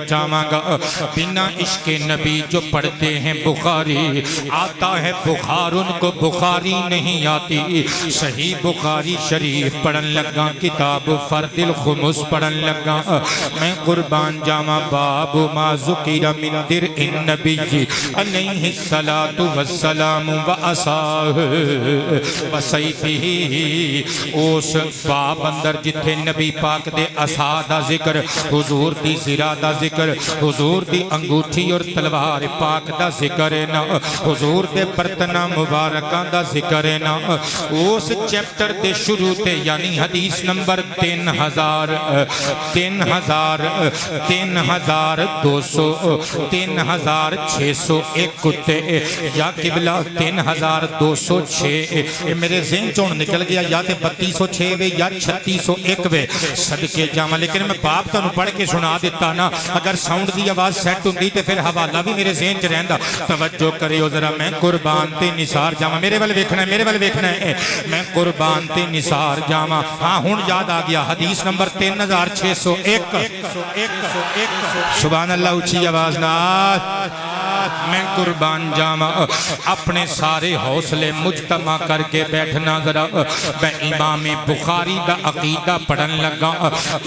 جاواں گا بنا عشق نبی جو پڑھتے ہیں بخاری آتا ہے بخار ان کو بخاری نہیں آتی صحیح بخاری شریف پڑھن لگا کتاب فرد الخمس پڑھن لگا میں قربان جاواں باب ما ذکر من درء النبی علیہ الصلاۃ والسلام وعصاہ وسیفہ اس باب اندر جتھے نبی پاک دے عصا دا ذکر حضور دی زرا دا ذکر حضور دی انگوٹھی اور تلوار پاک دا ذکر ہے نا حضور دے برتنہ مبارکہ دا ذکر ہے نا اس چیپٹر دے شروع تے یعنی حدیث نمبر 3601 کتے یا قبلہ 3206 میرے ذہن چون نکل گیا یا تے 3206 وے یا 3601 وے صدقے جاواں لیکن میں باپ تانوں پڑھ کے سنا دیتا نا اگر ساؤنڈ دی آواز سیٹ ہوندی تے پھر حوالہ بھی میرے ذہن چ رہندا توجہ کریو ذرا میں قربان تے نثار جاواں میرے ول ویکھنا ہے میں قربان تے نثار جاواں ہاں ہن یاد آ گیا حدیث نمبر 3601 سبحان اللہ اونچی آواز نال میں قربان جاواں اپنے سارے حوصلے مجتمع کر کے بیٹھنا ذرا میں امام بخاری دا عقیدہ پڑھن لگا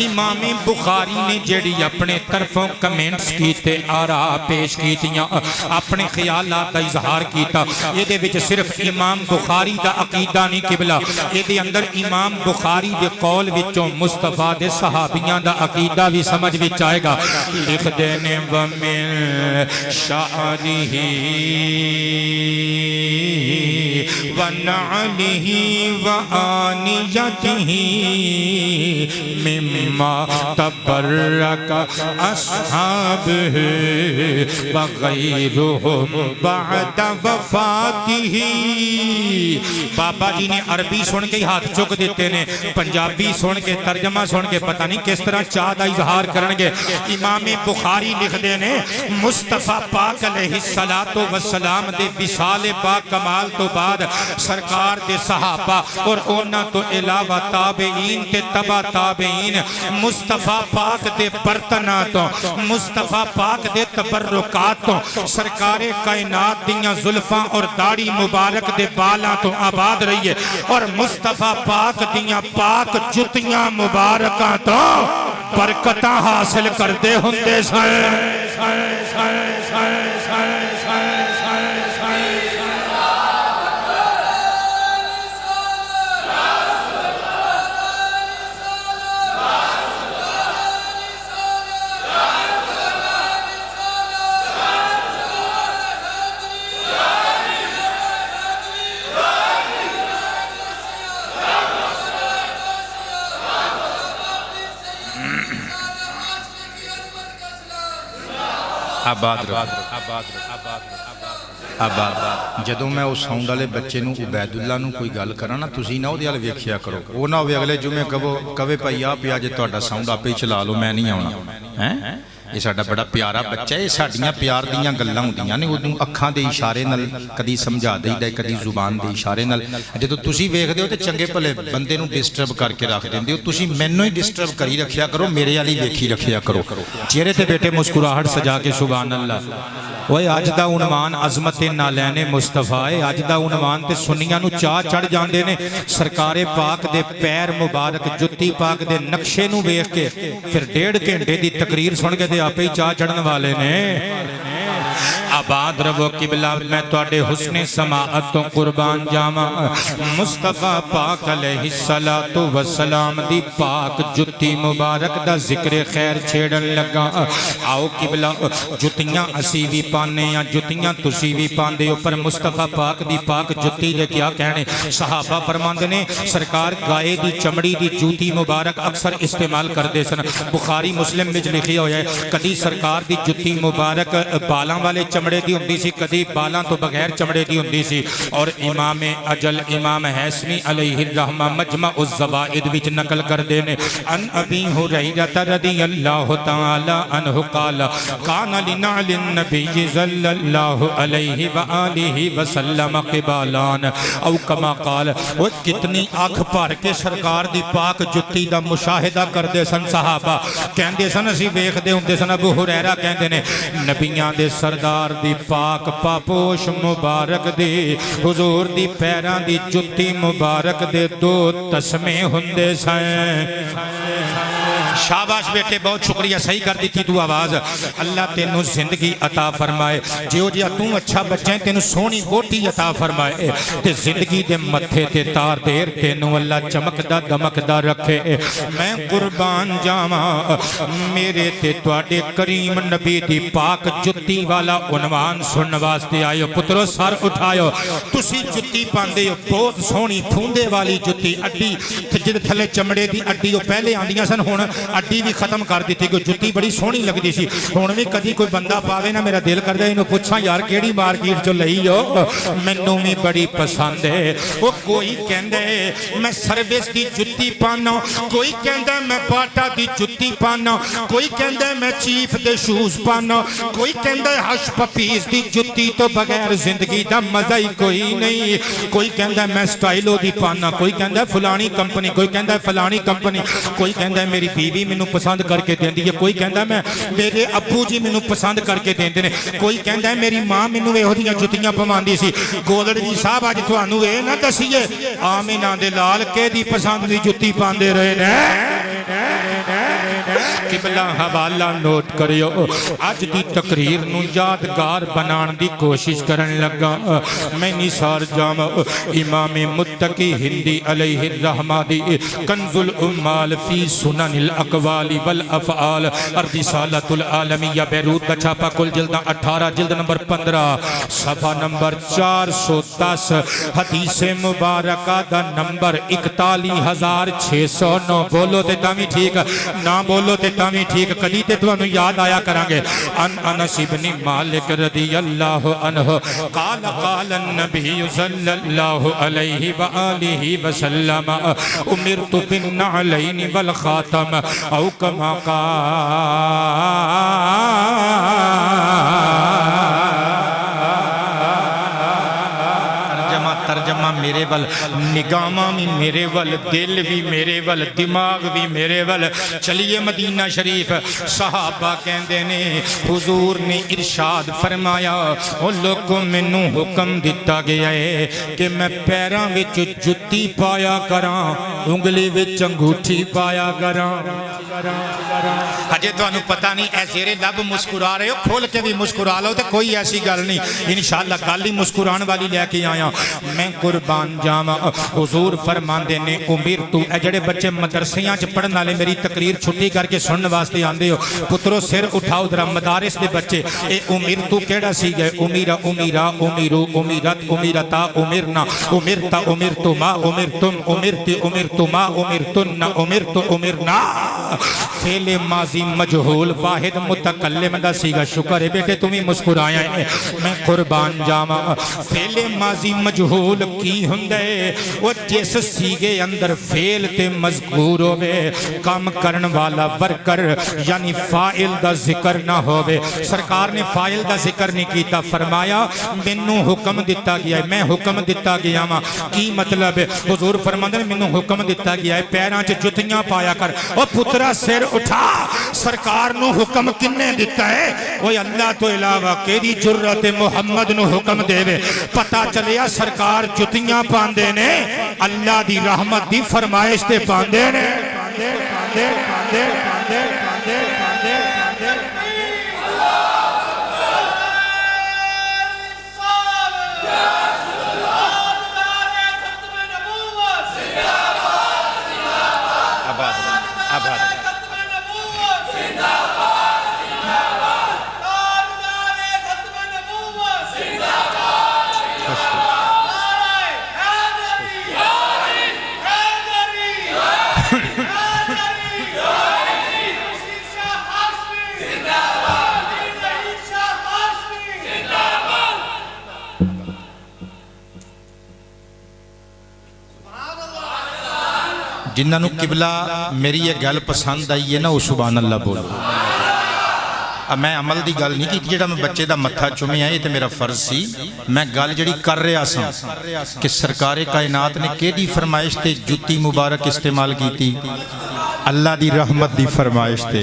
امام بخاری نے جڑی اپنے طرفوں کمنٹس کیتے آراء پیش کیتیاں اپنے خیالات دا اظہار کیتا یہ دے وچ صرف امام بخاری دا عقیدہ نہیں قبلہ یہ دے اندر امام بخاری دے قول وچوں مصطفیٰ دے صحابیاں دا عقیدہ بھی سمجھ وچ آئے گا لکھ دینے ومن شعرہ ونعلہ وآنیتہ مما تبرک اصحابہ وغیرہم بعد وفاتہ بابا جی نے عربی سن کے ہاتھ چک دیتے نے پنجابی سن کے ترجمہ سن کے پتہ نہیں کس طرح چاہ دا اظہار کرنگے امام بخاری لکھ دینے مصطفیٰ پاک علیہ السلام دے وصال با کمال تو بعد سرکار دے صحابہ اور اونا تو علاوہ تابعین تے تبا تابعین مصطفیٰ پاک دے برتناتوں مصطفیٰ پاک دے تبرکاتوں سرکار کائنات دیاں زلفاں اور داڑھی مبارک دے بالاں تو آباد رہیے اور مصطفیٰ پاک دیاں پاک جتیاں مبارکاں تو برکتاں حاصل کردے ہوندے آباد جدوں میں اس ساؤنڈ والے بچے نو عبید اللہ نو کوئی گل کراں نا تسی نہ اودے ول ویکھیا کرو وہ نہ ہوے اگلے جمعے کہے بھائی آ پیا جے تہاڈا ساؤنڈ آپے چلا لو میں نہیں آونا ہیں یہ ساڈا بڑا پیارا بچہ ہے ساڈیاں پیار دیاں گلاں ہوندیاں نے اودوں اکھاں دے اشارے نال کدی سمجھا دئیدا کدی زبان دے اشارے نال جدوں تسی ویکھدے ہو تے چنگے بھلے بندے نو ڈسٹرب کر کے رکھ دیندے ہو تسی مینوں ہی ڈسٹرب کری رکھیا کرو میرے والی ویکھی رکھیا کرو چہرے تے بیٹے مسکراہٹ سجا کے سبحان اللہ وہ اج دا عنوان عظمت نالین مصطفیٰ ہے اج دا عنوان تے سنیاں نو چاہ چڑھ جاندے نے سرکار پاک دے پیر مبارک جتی پاک دے نقشے نو ویکھ کے پھر 1.5 گھنٹے دی تقریر سن کے تے آپے ہی چاہ چڑھن والے نے آباد رہو قبلہ میں تواڈے حسن سماعت تو قربان جاواں مصطفیٰ پاک علیہ السلام دی پاک جتی مبارک دا ذکر خیر چھیڑن لگا آؤ قبلہ جتیاں اسی بھی پانے یا جتیاں تسی بھی پاندے ہو پر مصطفیٰ پاک دی پاک جتی دے کیا کہنے صحابہ فرماندے نے سرکار گائے دی چمڑی دی جوتی مبارک اکثر استعمال کر دے سن بخاری مسلم میں لکھی ہویا ہے کدی سرکار دی جتی مبارک بالاں والے چمڑے دی ہوندی سی کدی بالاں تو بغیر چمڑے دی ہوندی سی اور امام اجل امام حیثمی علیہ الرحمہ مجمع الزوائد وچ نقل کر دینے ان ابی ہریرہ رضی اللہ تعالی عنہ قال کان لنعل النبی صلی اللہ علیہ وآلہ وسلم قبالان او کما قال وہ کتنی آنکھ بھر کے سرکار دی پاک جتی دا مشاہدہ کر دے سن صحابہ کہندے سن اسی ویکھ دے ہوندے سن ابو ہریرہ کہندے نے نبیاں دے سردار دی پاک پاپوش مبارک دی حضور دی پیراں دی جتی مبارک دے دو تسمے ہوندے سن شاباش بیٹے بہت شکریہ صحیح کر دیتی تو آواز اللہ تینوں زندگی عطا فرمائے جو جیا توں اچھا بچیں تینوں سونی ووٹی عطا فرمائے تے زندگی دے متھے تے تار دیر تینوں اللہ چمکدا دمکدا رکھے میں قربان جاواں میرے تے تواڈے کریم نبی دی پاک جتی والا عنوان سنن واسطے آئے پترو سر اٹھایو تسی جتی پاندے ہو بہت سونی پھوندے والی جتی اڈی جد تھلے چمڑے دی اڈی وہ پہلے آندیاں سن ہن اڈی بھی ختم کر دیتی کوئی جتی بڑی سونی لگدی سی ہن بھی کدی کوئی بندہ پاوے نا میرا دل کردا اینو پوچھاں یار کیڑی مارکیٹ چوں لئی ہو مینوں بھی بڑی پسند ہے وہ کوئی کہندا ہے میں سروس دی جتی پانا کوئی کہندا ہے میں باٹا دی جتی پانا کوئی کہندا ہے میں چیف دے شوز پانا کوئی کہندا ہے ہش پپیز دی جتی تو بغیر زندگی دا مزہ ہی کوئی نہیں کوئی کہندا ہے میں سٹائلو دی پانا کوئی کہندا ہے فلانی کمپنی کوئی کہندا ہے فلانی کمپنی کوئی کہندا ہے میری بیوی مینوں پسند کر کے دیندی ہے کوئی کہندا ہے میں میرے ابو جی مینوں پسند کر کے دیندے نے کوئی کہندا ہے میری ماں مینوں ایہو جیاں جتیاں پواندی سی گولڑ جی صاحب اج تھانوں اے نہ دسیے آمینہ دے لال کیدی پسند دی جتی پاندے رہے نے قبلہ حوالہ نوٹ کریو اج دی تقریر نو یادگار بنان دی کوشش کرن لگا میں نثار جام امام متقی ہندی علیہ الرحمہ دی کنز الامال فی سنن الاقوال والافعال الرسالۃ العالمیہ بیروت کا چھاپا کل جلد 18 جلد نمبر 15 صفحہ نمبر 410 حدیث مبارکہ دا نمبر 41609 بولو تے تامی ٹھیک نہ بولو تے تامی ٹھیک کدی تے تو یاد آیا کرانگے ان انس بن مالک رضی اللہ عنہ قال قال النبی صلی اللہ علیہ وآلہ وسلم امرت بالنعلین والخاتم او کما ترجمہ میرے ول نگامہ بھی میرے ول دل بھی میرے ول دماغ بھی میرے ول چلیے مدینہ شریف صحابہ کہندے نے حضور نے ارشاد فرمایا وہ لوگوں مینوں حکم دیتا گیا ہے کہ میں پیراں وچ جتی پایا کراں انگلی وچ انگوٹھی پایا کراں ہجے تو انہوں پتہ نہیں اے زیر لب مسکرا رہے ہو کھول کے بھی مسکرا لو تے کوئی ایسی گل نہیں انشاءاللہ گل ہی مسکران والی لے کے آیا میں قربان جاواں حضور فرماندے نے امیر تو اے جڑے بچے مدرسیاں چ پڑھن والے میری تقریر چھٹی کر کے سنن واسطے آندے ہو پترو سر اٹھاؤ ذرا مدارس دے بچے اے امیر تو کیڑا سی گئے امیرا امیرا امیرو امیرت امیرتا امرنا امرتا امرتما امرتم امرتی امرتما امرتن امرت امرنا فعل ماضی مجہول واحد متکلم دا سیگا شکر ہے بیٹے تمہیں مسکرایا ہے میں قربان جاواں فعل ماضی مجہول کی ہندے وہ جس سیگے اندر فعل تے مذکور ہوئے کام کرن والا ورکر یعنی فائل دا ذکر نہ ہوئے سرکار نے فائل دا ذکر نہیں کیتا فرمایا منوں حکم دیتا گیا ہے میں حکم دیتا گیا ماں کی مطلب ہے حضور فرماندے منوں حکم دیتا گیا ہے پیران چ جتیاں پایا کر اور پترا سر اٹھا سرکار نو حکم کنے دیتا ہے وہ اللہ تو علاوہ کیدی جرت محمد نو حکم دے وے پتہ چلیا سرکار جتیاں پاندے نے اللہ دی رحمت دی فرمائش تے پاندے نے جنہاں نو قبلہ میری یہ گل پسند آئی ہے نا وہ سبحان اللہ بولو. اب میں عمل دی گل نہیں کی جڑا میں بچے دا متھا چومیا یہ تے میرا فرض سی. میں گل جڑی کر رہا سا کہ سرکار کائنات نے کیڑی فرمائش تے جُتی مبارک استعمال کیتی؟ اللہ دی رحمت دی فرمائش تے.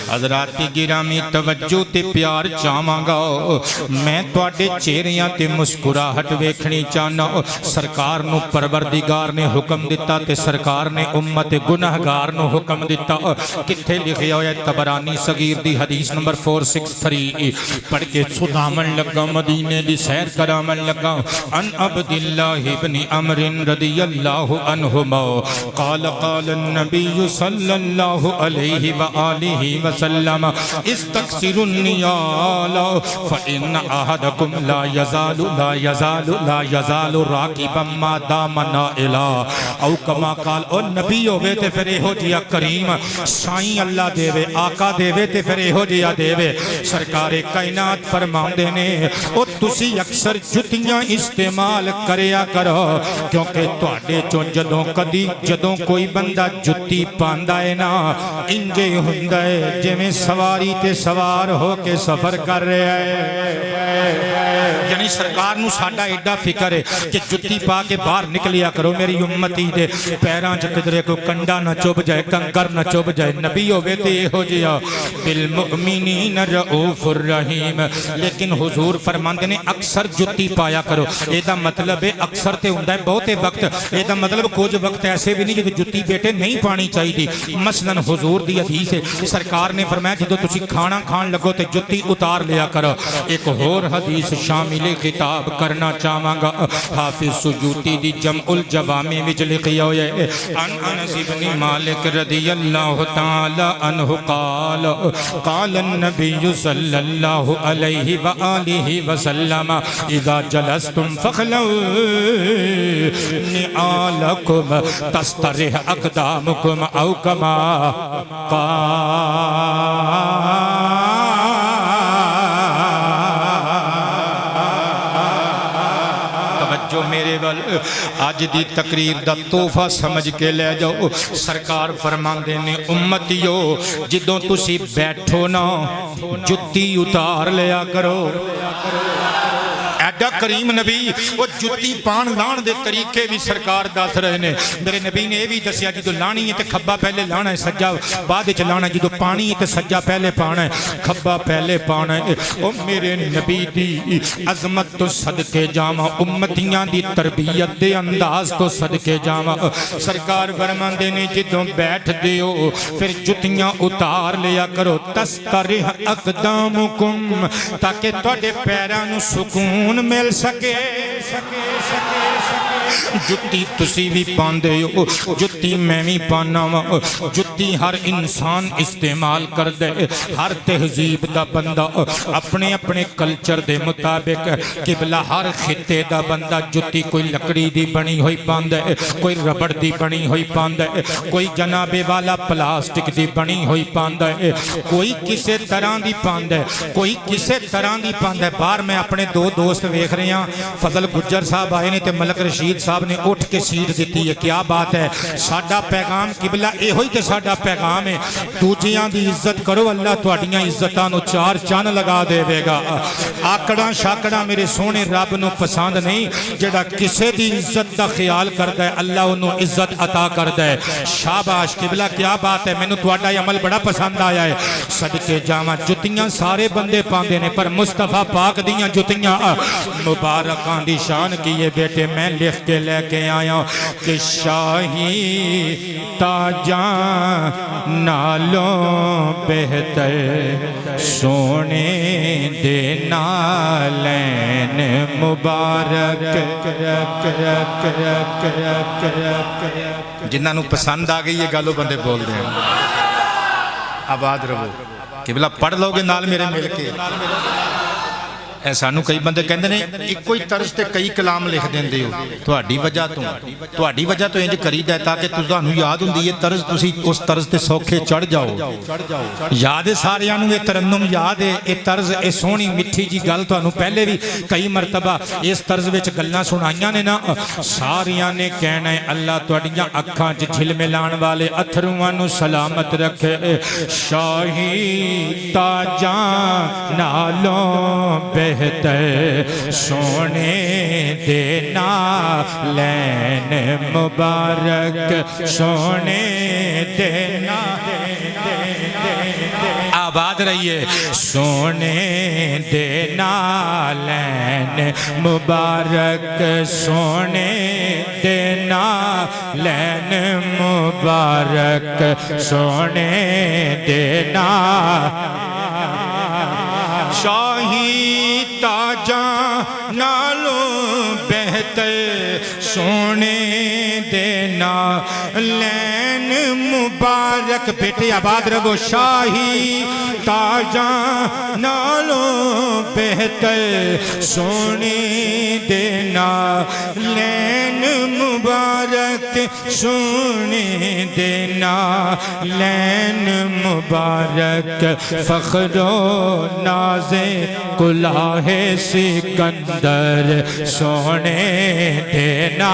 حضرات گرامی توجہ تے پیار چاہواں گا. میں تواڈے چہریاں تے مسکراہٹ ویکھنی چاہنا. سرکار نو پروردگار نے حکم دیتا تے سرکار نے امت گناہگار نو حکم دیتا. کتھے لکھیا ہویا ہے؟ طبرانی صغیر دی حدیث نمبر 463 پڑھ کے سدامن لگا مدینے دی سیر کرامن لگا. ان عبداللہ ابن عمر رضی اللہ عنہما قال قال النبی صلی اللہ علیہ وآلہ وسلم استکثروا النیال فإن احدکم لا یزال راکبا ما دام نائلا. او کما قال او نبی ہوئے تے پھر ہو جیا کریم سائیں اللہ دے وے آقا دے وے تے پھر ہو جیا دے وے. سرکار کائنات فرماؤں دے نے او تسی اکثر جتیاں استعمال کریا کرو کیونکہ تواڈے چوں جدوں کوئی بندہ جتی پاندا ہے نا انجے ہوندا ہے جویں سواری تے سوار ہو کے سفر کر رہا ہے. یعنی سرکار نو ساڈا ایڈا فکر ہے کہ جتی پا کے باہر نکلیا کرو میری امتی دے پیراں چ کدرے کو کنڈا نہ چوب جائے کنکر نہ چوب جائے. نبی ہوے تے ہو جیا بالمؤمنین رؤوف الرحیم. لیکن حضور فرماندے نے اکثر جتی پایا کرو. اے دا مطلب ہے اکثر تے ہوندا ہے بہتے وقت. اے دا مطلب کچھ وقت ایسے بھی نہیں کہ جتی بیٹے نہیں پانی چاہیے. مثلاً حضور دی حدیث ہے سرکار نے فرمایا جدو تسی کھانا کھان لگو تے جتی اتار لیا کرو. ایک اور حدیث شامل خطاب کرنا چاہواں گا. حافظ سجوتی دی جمع الجوامع وچ لکھیا ہویا ہے ان انس بن مالک رضی اللہ تعالی عنہ قال قال النبی صلی اللہ علیہ وآلہ وسلم اذا جلستم فخلوا نعالکم تسترح اقدامکم او کما میرے ول آج دی تقریر دا تحفہ سمجھ کے لے جاؤ. سرکار فرماندے نے امتیو جدوں تسی بیٹھو نا جتی اتار لیا کرو. ایڈا کریم نبی وہ جتی پان لان دے طریقے بھی سرکار دس رہے نے. میرے نبی نے یہ بھی دسیا جدو لانی ہے تے کھبا پہلے لانا ہے سجا بعد وچ لانا ہے. جدو پانی ہے تے سجا پہلے پانا ہے کھبا پہلے پانا ہے. او میرے نبی دی عظمت تو صدقے جاواں امتیاں دی تربیت دے انداز تو صدقے جاواں. سرکار فرماندے نے جدوں بیٹھ دیو پھر جتیاں اتار لیا کرو. تسترح اقدامکم تاکہ تواڈے پیراں نوں سکون مل سکے. جتی تسی بھی پاندے ہو جتی میں بھی پانا وا. جتی ہر انسان استعمال کر دے. ہر تہذیب دا بندہ اپنے اپنے کلچر دے مطابق قبلہ ہر خطے دا بندہ جتی کوئی لکڑی دی بنی ہوئی پاندے کوئی ربڑ دی بنی ہوئی پاندے کوئی جناب والا پلاسٹک دی بنی ہوئی پاندے کوئی کسے طرح دی پاندے کوئی کسے طرح دی پاندے. باہر میں اپنے دو دوست ویکھ رہے ہیں فضل گجر صاحب آئے نے تے ملک رشید صاحب نے اٹھ کے سیٹ دیتی ہے. کیا بات ہے. ساڈا پیغام قبلہ اے ہوئی تے ساڈا پیغام ہے دوجیاں دی عزت کرو اللہ تواڈیاں عزتاں نو چار چن لگا دے گا. آکڑاں شاکڑاں میرے سونے رب نو پسند نہیں. جڑا کسے دی عزت دا خیال کردا ہے اللہ انہوں عزت عطا کردا ہے. شاباش قبلہ کیا بات ہے. مینوں تواڈا یہ عمل بڑا پسند آیا ہے. صدقے جاواں جتیاں سارے بندے پاندے نے پر مصطفیٰ پاک دیاں جتیاں مبارکاں دی شان کیے بیٹے میں لکھ کے لے کے آیا کہ شاہی تاجاں نالوں بہتر سونے دے نالین مبارک. جنہاں نو پسند آ گئی یہ گالو بندے بول دیں آباد رہو. قبلہ پڑھ لو گے نال میرے مل کے اے سانو کئی بندے کہندے نے ایکو ہی طرز تے کئی کلام لکھ دیندے ہو تہاڈی وجہ تو انج کریدا ہے تاکہ تانوں یاد ہوندی ہے طرز تسی اس طرز تے سوکھے چڑھ جاؤ یاد ہے ساریاں نوں یہ ترنم یاد ہے یہ طرز یہ سونی میٹھی جی گل تانوں پہلے بھی کئی مرتبہ اس طرز وچ گلاں سنائیاں نے نا ساریاں نے کہنا ہے اللہ تہاڈیاں اکھاں وچ جھلملاਣ والے اتھرواں نوں سلامت رکھے شاہی تاجاں نالوں بہتر سونے دے نالین مبارک سونے دے آباد رہیے سونے دے نالین مبارک سونے دے نالین مبارک سونے دے شاہی تاجاں نالوں بہتر سونے دے نالین مبارک بیٹے آباد رہو شاہی تاجاں نالوں بہتر سونے دے نالین مبارک سونے دے نالین مبارک فخر و ناز کلاہ سکندر سونے دینا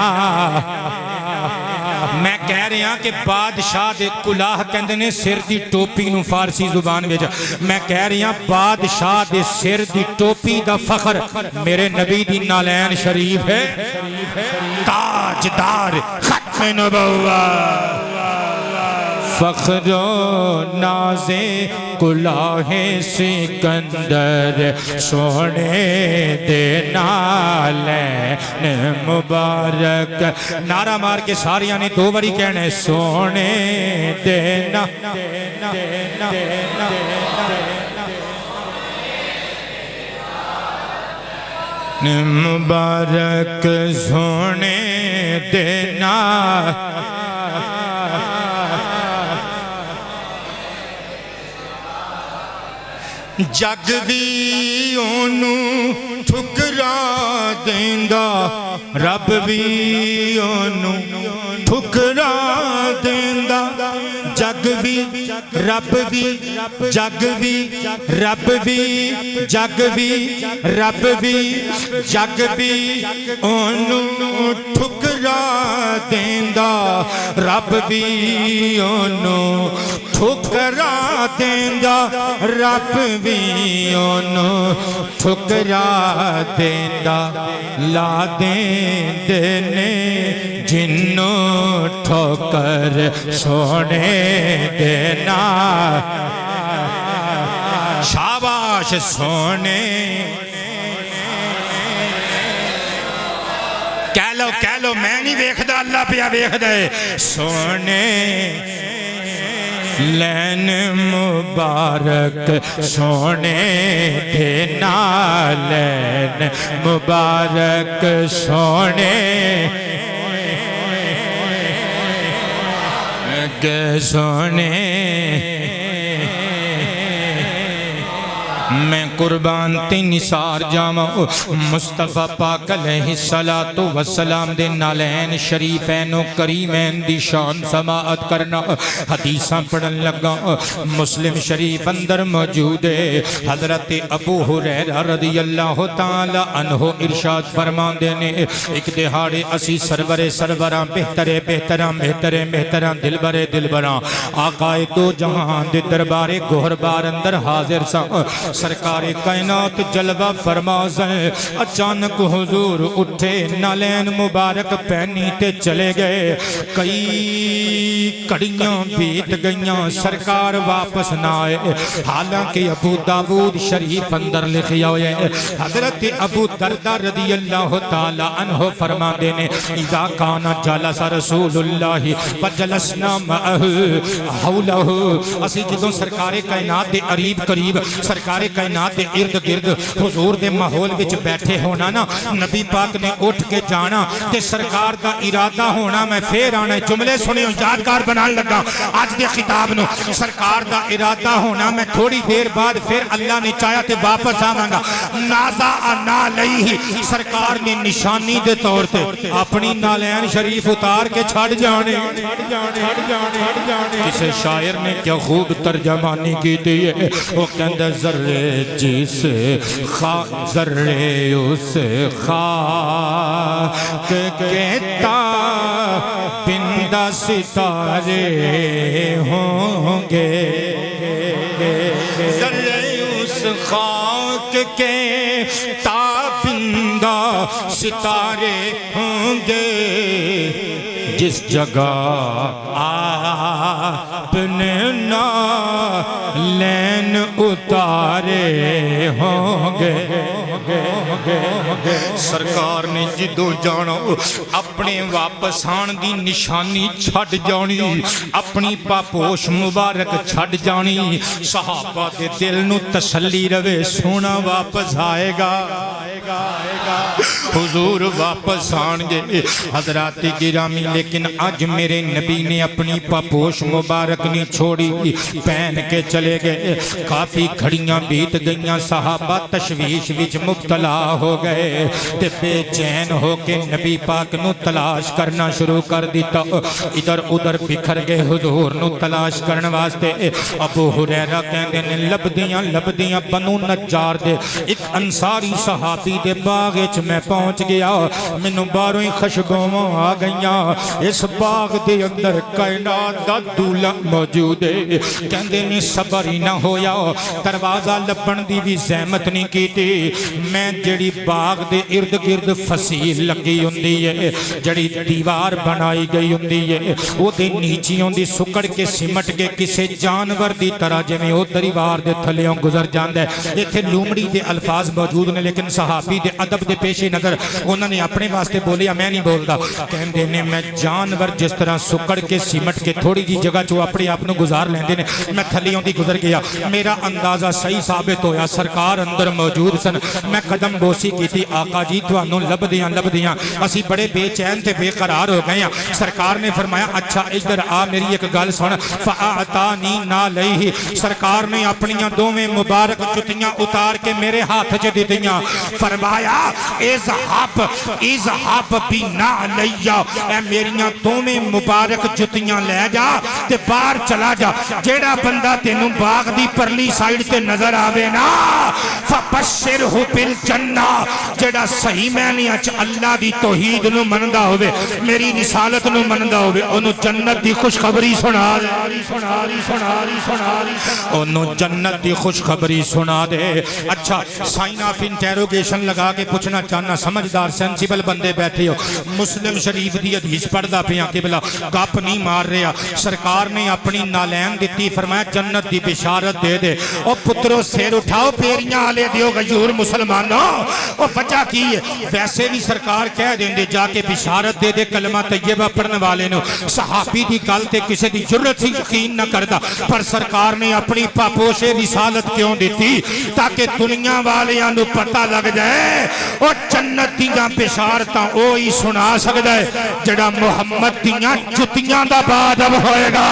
میں کہہ رہا ہاں کہ بادشاہ دے کلاہ کہندے نے سر دی ٹوپی نو فارسی زبان وچ میں کہہ رہا ہاں بادشاہ دے سر دی ٹوپی دا فخر میرے نبی دی نالین شریف ہے تاجدار ختم نبوت فخر و ناز کلاہ سکندر سونے دے نالین مبارک نعرہ مار کے ساریاں نے دو باری کہنے سونے دے مبارک سونے دینا جگ بھی اونوں ٹھکرا دیندا رب بھی اونوں ٹھکرا دیندا جگ بھی رب بھی جگ بھی رب بھی جگ بھی رب بھی جگ بھی اونوں ٹھکرا دیندا رب بھی اونوں ٹھکرا دیندا رب بھی اونوں ٹھکرا دیندا لا دیندے نے جنوں ٹھوکر سونے دینا شاباش سونے کہہ لو میں نہیں ویکھدا اللہ پیا ویکھدا ہے سونے لین مبارک سونے دینا لین مبارک سونے کے سونے میں قربان تی نثار جاما مصطفیٰ پاک علیہ السلام دے نالین شریفین و کریمین دی شان سماعت کرنا حدیثاں پڑھن لگا مسلم شریف اندر موجود ہے حضرت ابو ہریرہ رضی اللہ تعالی عنہ ارشاد فرمان دینے ایک دہاڑے اسی سروران بہتران دلبران آقائے دو جہاں دے دربارے گہربار اندر حاضر سا سرکار کائنات جلوہ فرمازیں اچانک حضور اٹھے نالین مبارک پہنی تے چلے گئے کئی کڑیاں بیت گئیاں سرکار واپس نہ آئے حالانکہ ابو داود شریف اندر لکھیا ہوئے حضرت ابو دردہ رضی اللہ تعالی عنہ فرما دینے اذا کانا جالس رسول اللہ فجلسنا معہ حولہ اسی جدوں سرکار کائنات دے قریب سرکار کائنات دے ارد گرد حضور دے ماحول وچ بیٹھے ہونا نا نبی پاک نے اٹھ کے جانا تے سرکار دا ارادہ ہونا میں پھر آنا جملے سنے یادگار بنان لگا آج دے خطاب نو سرکار دا ارادہ ہونا میں تھوڑی دیر بعد پھر اللہ نے چاہیا تے واپس آواں گا نازا انا لئی سرکار نے نشانی دے طور تے اپنی نالین شریف اتار کے چھڑ جانے کسے شاعر نے کیا خوب ترجمانی کی دیئے وہ کہندہ ذرے جیسے ذرے اس خاک کہتا بندہ ستارے ہوں گے ذرے اس خاک کے تابندہ ستارے ہوں گے جس جگہ آپ نے نالین اتارے ہوں گے سرکار نے جدو جانا اپنے واپس آن دی نشانی چھڑ جانی اپنی پاپوش مبارک چھڑ جانی صحابہ دے دل نو تسلی روے سونا واپس آئے گا حضور واپس آن گے حضرات گرامی لیکن آج میرے نبی نے اپنی پاپوش مبارک نہیں چھوڑی پہن کے چلے گئے کافی گھڑیاں بیت گئیاں صحابہ تشویش وچ مبتلا ہو گئے تے بے چین ہو کے نبی پاک نو تلاش کرنا شروع کر دیتا ادھر ادھر بکھر گئے حضور نو تلاش کرنے واسطے ابو ہریرہ کہندے نے لبدیاں بنو نجار دے ایک انصاری صحابی دے باغچ میں پہنچ گیا مینوں باہروں ہی خوشبوواں آ گئیاں اس باغ دے اندر کائنات دا دولا موجود ہے کہندے نے صبر ہی نہ ہویا دروازہ لبن دی بھی زحمت نہیں کیتی میں جڑی باغ دے ارد گرد فصیل لگی ہوندی ہے جڑی دیوار بنائی گئی ہوندی ہے او دے نیچیوں دی سکڑ کے سمٹ کے کسے جانور دی طرح جویں او دیوار دے تھلیوں گزر جاندا ہے ایتھے لومڑی دے الفاظ موجود نے لیکن صحابی دے ادب دے پیش نظر انہوں نے اپنے واسطے بولیا میں نہیں بولدا کہندے نے میں جانور جس طرح سکڑ کے سمٹ کے تھوڑی جی جگہ جو اپنے آپ نو گزار لیندے نے میں تھلیوں دی گزر گیا میرا اندازہ صحیح ثابت ہویا سرکار اندر موجود سن میں قدم بوسی کی تھی آقا جی تانوں لبدیاں اسی بڑے بے چین تے بے قرار ہو گئے ہیں سرکار نے فرمایا اچھا ادھر آ میری ایک گل سن فاعطانی نالیہ سرکار نے اپنی دوویں مبارک جتیاں اتار کے میرے ہاتھ چ دتیاں فرمایا اذهب بنالیہ اے میریاں دوویں مبارک جتیاں لے جا تے باہر چلا جا جیڑا بندہ تینوں باغ دی پرلی سائیڈ تے نظر آوے نا فبشرہ بالجنہ جیڑا صحیح معنیاں چ اللہ دی توحید نو مندا ہوے میری رسالت نو مندا ہوے اونوں جنت دی خوشخبری سنا اونوں جنت دی خوشخبری سنا دے اچھا سائن آف انٹیروگیشن لگا کے پوچھنا چاہنا سمجھدار سینسیبل بندے بیٹھے ہو مسلم شریف دی حدیث پڑھدا پیاں قبلہ گپ نہیں مار رہا سرکار نے اپنی نالین دتی فرمایا جنت دی بشارت دے دے او پترو سیر اٹھاؤ پیریاں والے دیو غیور مسلمانوں او وجہ کی ہے ویسے بھی سرکار کہہ دیندے جا کے بشارت دے دے کلمہ طیبہ پڑھنے والے نو صحابی دی گل تے کسے دی جرت سی یقین نہ کردا پر سرکار نے اپنی پاپوش رسالت کیوں دیتی تاکہ دنیا والیاں نو پتہ لگ جائے او جنت دیاں بشارتاں اوہی سنا سکدا ہے جڑا محمد دیاں جتیاں دا بعد اب ہوئے گا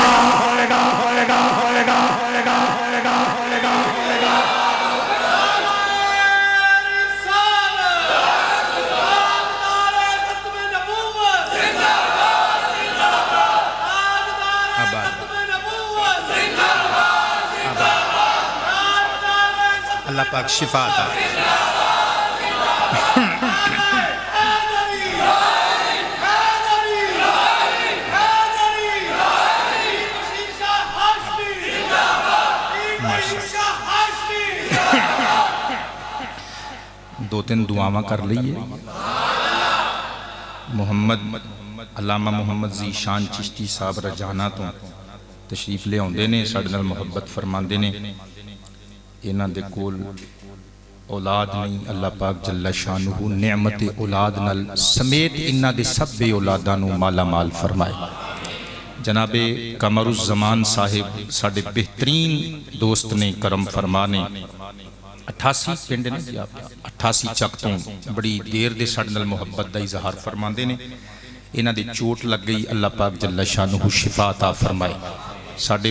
اللہ پاک شفا عطا دو تین دعاواں کر لئیے محمد علامہ محمد ذیشان چشتی صاحب رجانہ تو تشریف لے ہوندے نے ساڈے نال محبت فرماندے نے انہاں دے کول اولاد نہیں اللہ پاک جل شانہ نعمت اولاد نال سمیت انہاں دے سب بے اولاداں نو مالا مال فرمائے جناب قمر الزمان صاحب ساڈے بہترین دوست نے کرم فرمانے 88 ਪਿੰਡ ਨੇ ਜੀ ਆਪ 88 ਚੱਕ ਤੋਂ ਬੜੀ ਦੇਰ ਦੇ ਸਾਡੇ ਨਾਲ ਮੁਹੱਬਤ ਦਾ ਇਜ਼ਹਾਰ ਫਰਮਾਉਂਦੇ ਨੇ। ਇਹਨਾਂ ਦੀ ਚੋਟ ਲੱਗ ਗਈ, ਅੱਲਾਹ ਪਾਕ ਜੱਲ ਸ਼ਾਨੁਹੂ ਸ਼ਿਫਾ عطا ਫਰਮਾਏ। ਸਾਡੇ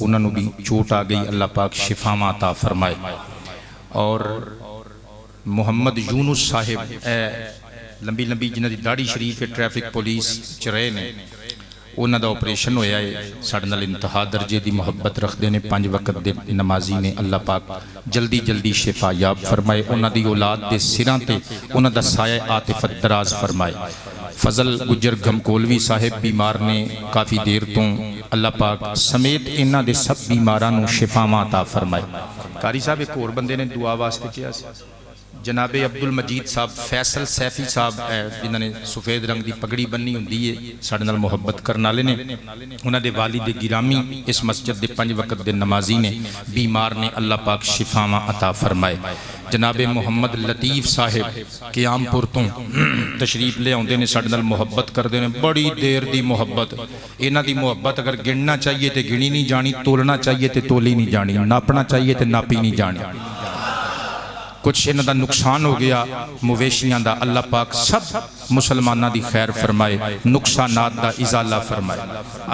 ਉਹਨਾਂ ਨੂੰ ਵੀ ਚੋਟ ਆ ਗਈ, ਅੱਲਾਹ ਪਾਕ ਸ਼ਿਫਾਵਾਂ عطا ਫਰਮਾਏ। ਔਰ ਮੁਹੰਮਦ ਯੂਨਸ ਸਾਹਿਬ ਲੰਬੀ ਲੰਬੀ ਜਿਨ੍ਹਾਂ ਦੀ ਦਾੜੀ ਸ਼ਰੀਫ ਹੈ, ਟ੍ਰੈਫਿਕ ਪੁਲਿਸ ਚ ਰਹੇ ਨੇ, ਉਹਨਾਂ ਦਾ ਆਪਰੇਸ਼ਨ ਹੋਇਆ ਹੈ। ਸਾਡੇ ਨਾਲ ਇੰਤਹਾ ਦਰਜੇ ਦੀ ਮੁਹੱਬਤ ਰੱਖਦੇ ਨੇ, 5 ਵਕਤ ਦੇ ਨਮਾਜ਼ੀ ਨੇ, ਅੱਲਾਹ ਪਾਕ ਜਲਦੀ ਜਲਦੀ ਸ਼ਿਫਾ ਯਾਬ ਫਰਮਾਏ। ਉਹਨਾਂ ਦੀ ਔਲਾਦ ਦੇ ਸਿਰਾਂ ਤੇ ਉਹਨਾਂ ਦਾ ਸਾਇਆ ਆਤਿਫਤ ਦਰਾਜ਼ ਫਰਮਾਏ। ਫਜ਼ਲ ਗੁੱਜਰ ਗਮਕੋਲਵੀ ਸਾਹਿਬ بیمار ਨੇ ਕਾਫੀ ਦੇਰ ਤੋਂ, ਅੱਲਾਹ ਪਾਕ ਸਮੇਤ ਇਹਨਾਂ ਦੇ ਸਭ بیماراں ਨੂੰ ਸ਼ਿਫਾਵਾਂ عطا ਫਰਮਾਏ۔ ਕਾਰੀ ਸਾਹਿਬ ਇੱਕ ਹੋਰ ਬੰਦੇ ਨੇ ਦੁਆ ਵਾਸਤੇ ਕਿਹਾ ਸੀ, جناب عبد المجید صاحب فیصل سیفی صاحب جنہوں نے سفید رنگ دی پگڑی بننی ہوندی ہے، ساڈے نال محبت کرن والے نے، انہاں دے والد گرامی اس مسجد دے 5 وقت دے نمازی نے، بیمار نے، اللہ پاک شفاواں عطا فرمائے۔ جناب محمد لطیف صاحب قیام پور تو تشریف لے آندے نے، ساڈے نال محبت کردے نے، بڑی دیر دی محبت، انہاں دی محبت اگر گننا چاہیے تے گنی نہیں جانی، تولنا چاہیے تے تولی نہیں جانی، ناپنا چاہیے تے ناپی نہیں جانی۔ کچھ انہاں دا نقصان ہو گیا مویشیاں دا، اللہ پاک سب مسلمانہ دی خیر فرمائے، نقصانات دا ازالہ فرمائے،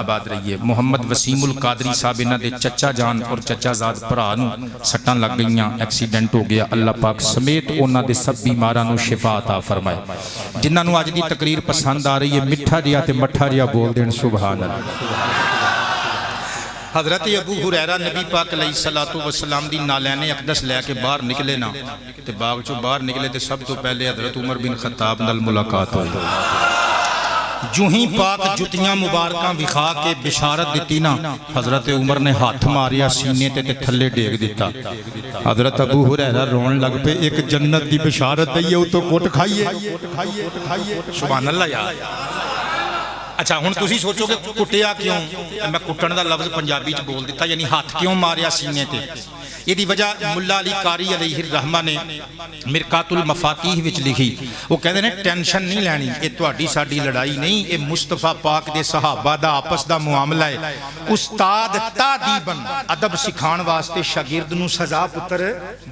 آباد رہیے۔ محمد وسیم القادری صاحب انہاں دے چچا جان اور چچا زاد پرانو سٹاں لگ گئیاں، ایکسیڈنٹ ہو گیا، اللہ پاک سمیت انہاں دے سب بیماراں نو شفا عطا فرمائے۔ جنہاں نو آج دی تقریر پسند آ رہی ہے، مٹھا جیا تے مٹھا جیا بول دین سبحان اللہ۔ حضرت ابو ہریرہ نبی پاک علیہ السلام دی نالین اقدس لے کے باہر نکلے نا، تے باغ چو باہر نکلے تے سب تو پہلے حضرت عمر بن خطاب نال ملاقات ہوئی۔ جو ہی پاک جتیاں مبارکاں وکھا کے بشارت دیتی نا، حضرت عمر نے ہاتھ ماریا سینے تے تھلے ڈیگ دیتا۔ حضرت ابو ہریرہ رون لگ پہ، ایک جنت دی بشارت دئیے او تو کوٹ کھائیے، سبحان اللہ یار۔ اچھا ہن تسی سوچو کہ کٹیا کیوں، میں کٹن دا لفظ پنجابی چ بول دیتا، یعنی ہاتھ کیوں ماریا سینے تے؟ یہ دی وجہ ملا علی قاری علیہ الرحمہ نے مرکات المفاتیح وچ لکھی، وہ کہتے ہیں ٹینشن نہیں لینی، یہ تہاڈی ساڈی لڑائی نہیں، یہ مصطفیٰ پاک دے صحابہ دا آپس دا معاملہ ہے۔ استاد تادیباً ادب سکھان واسطے شاگرد نو سزا پتر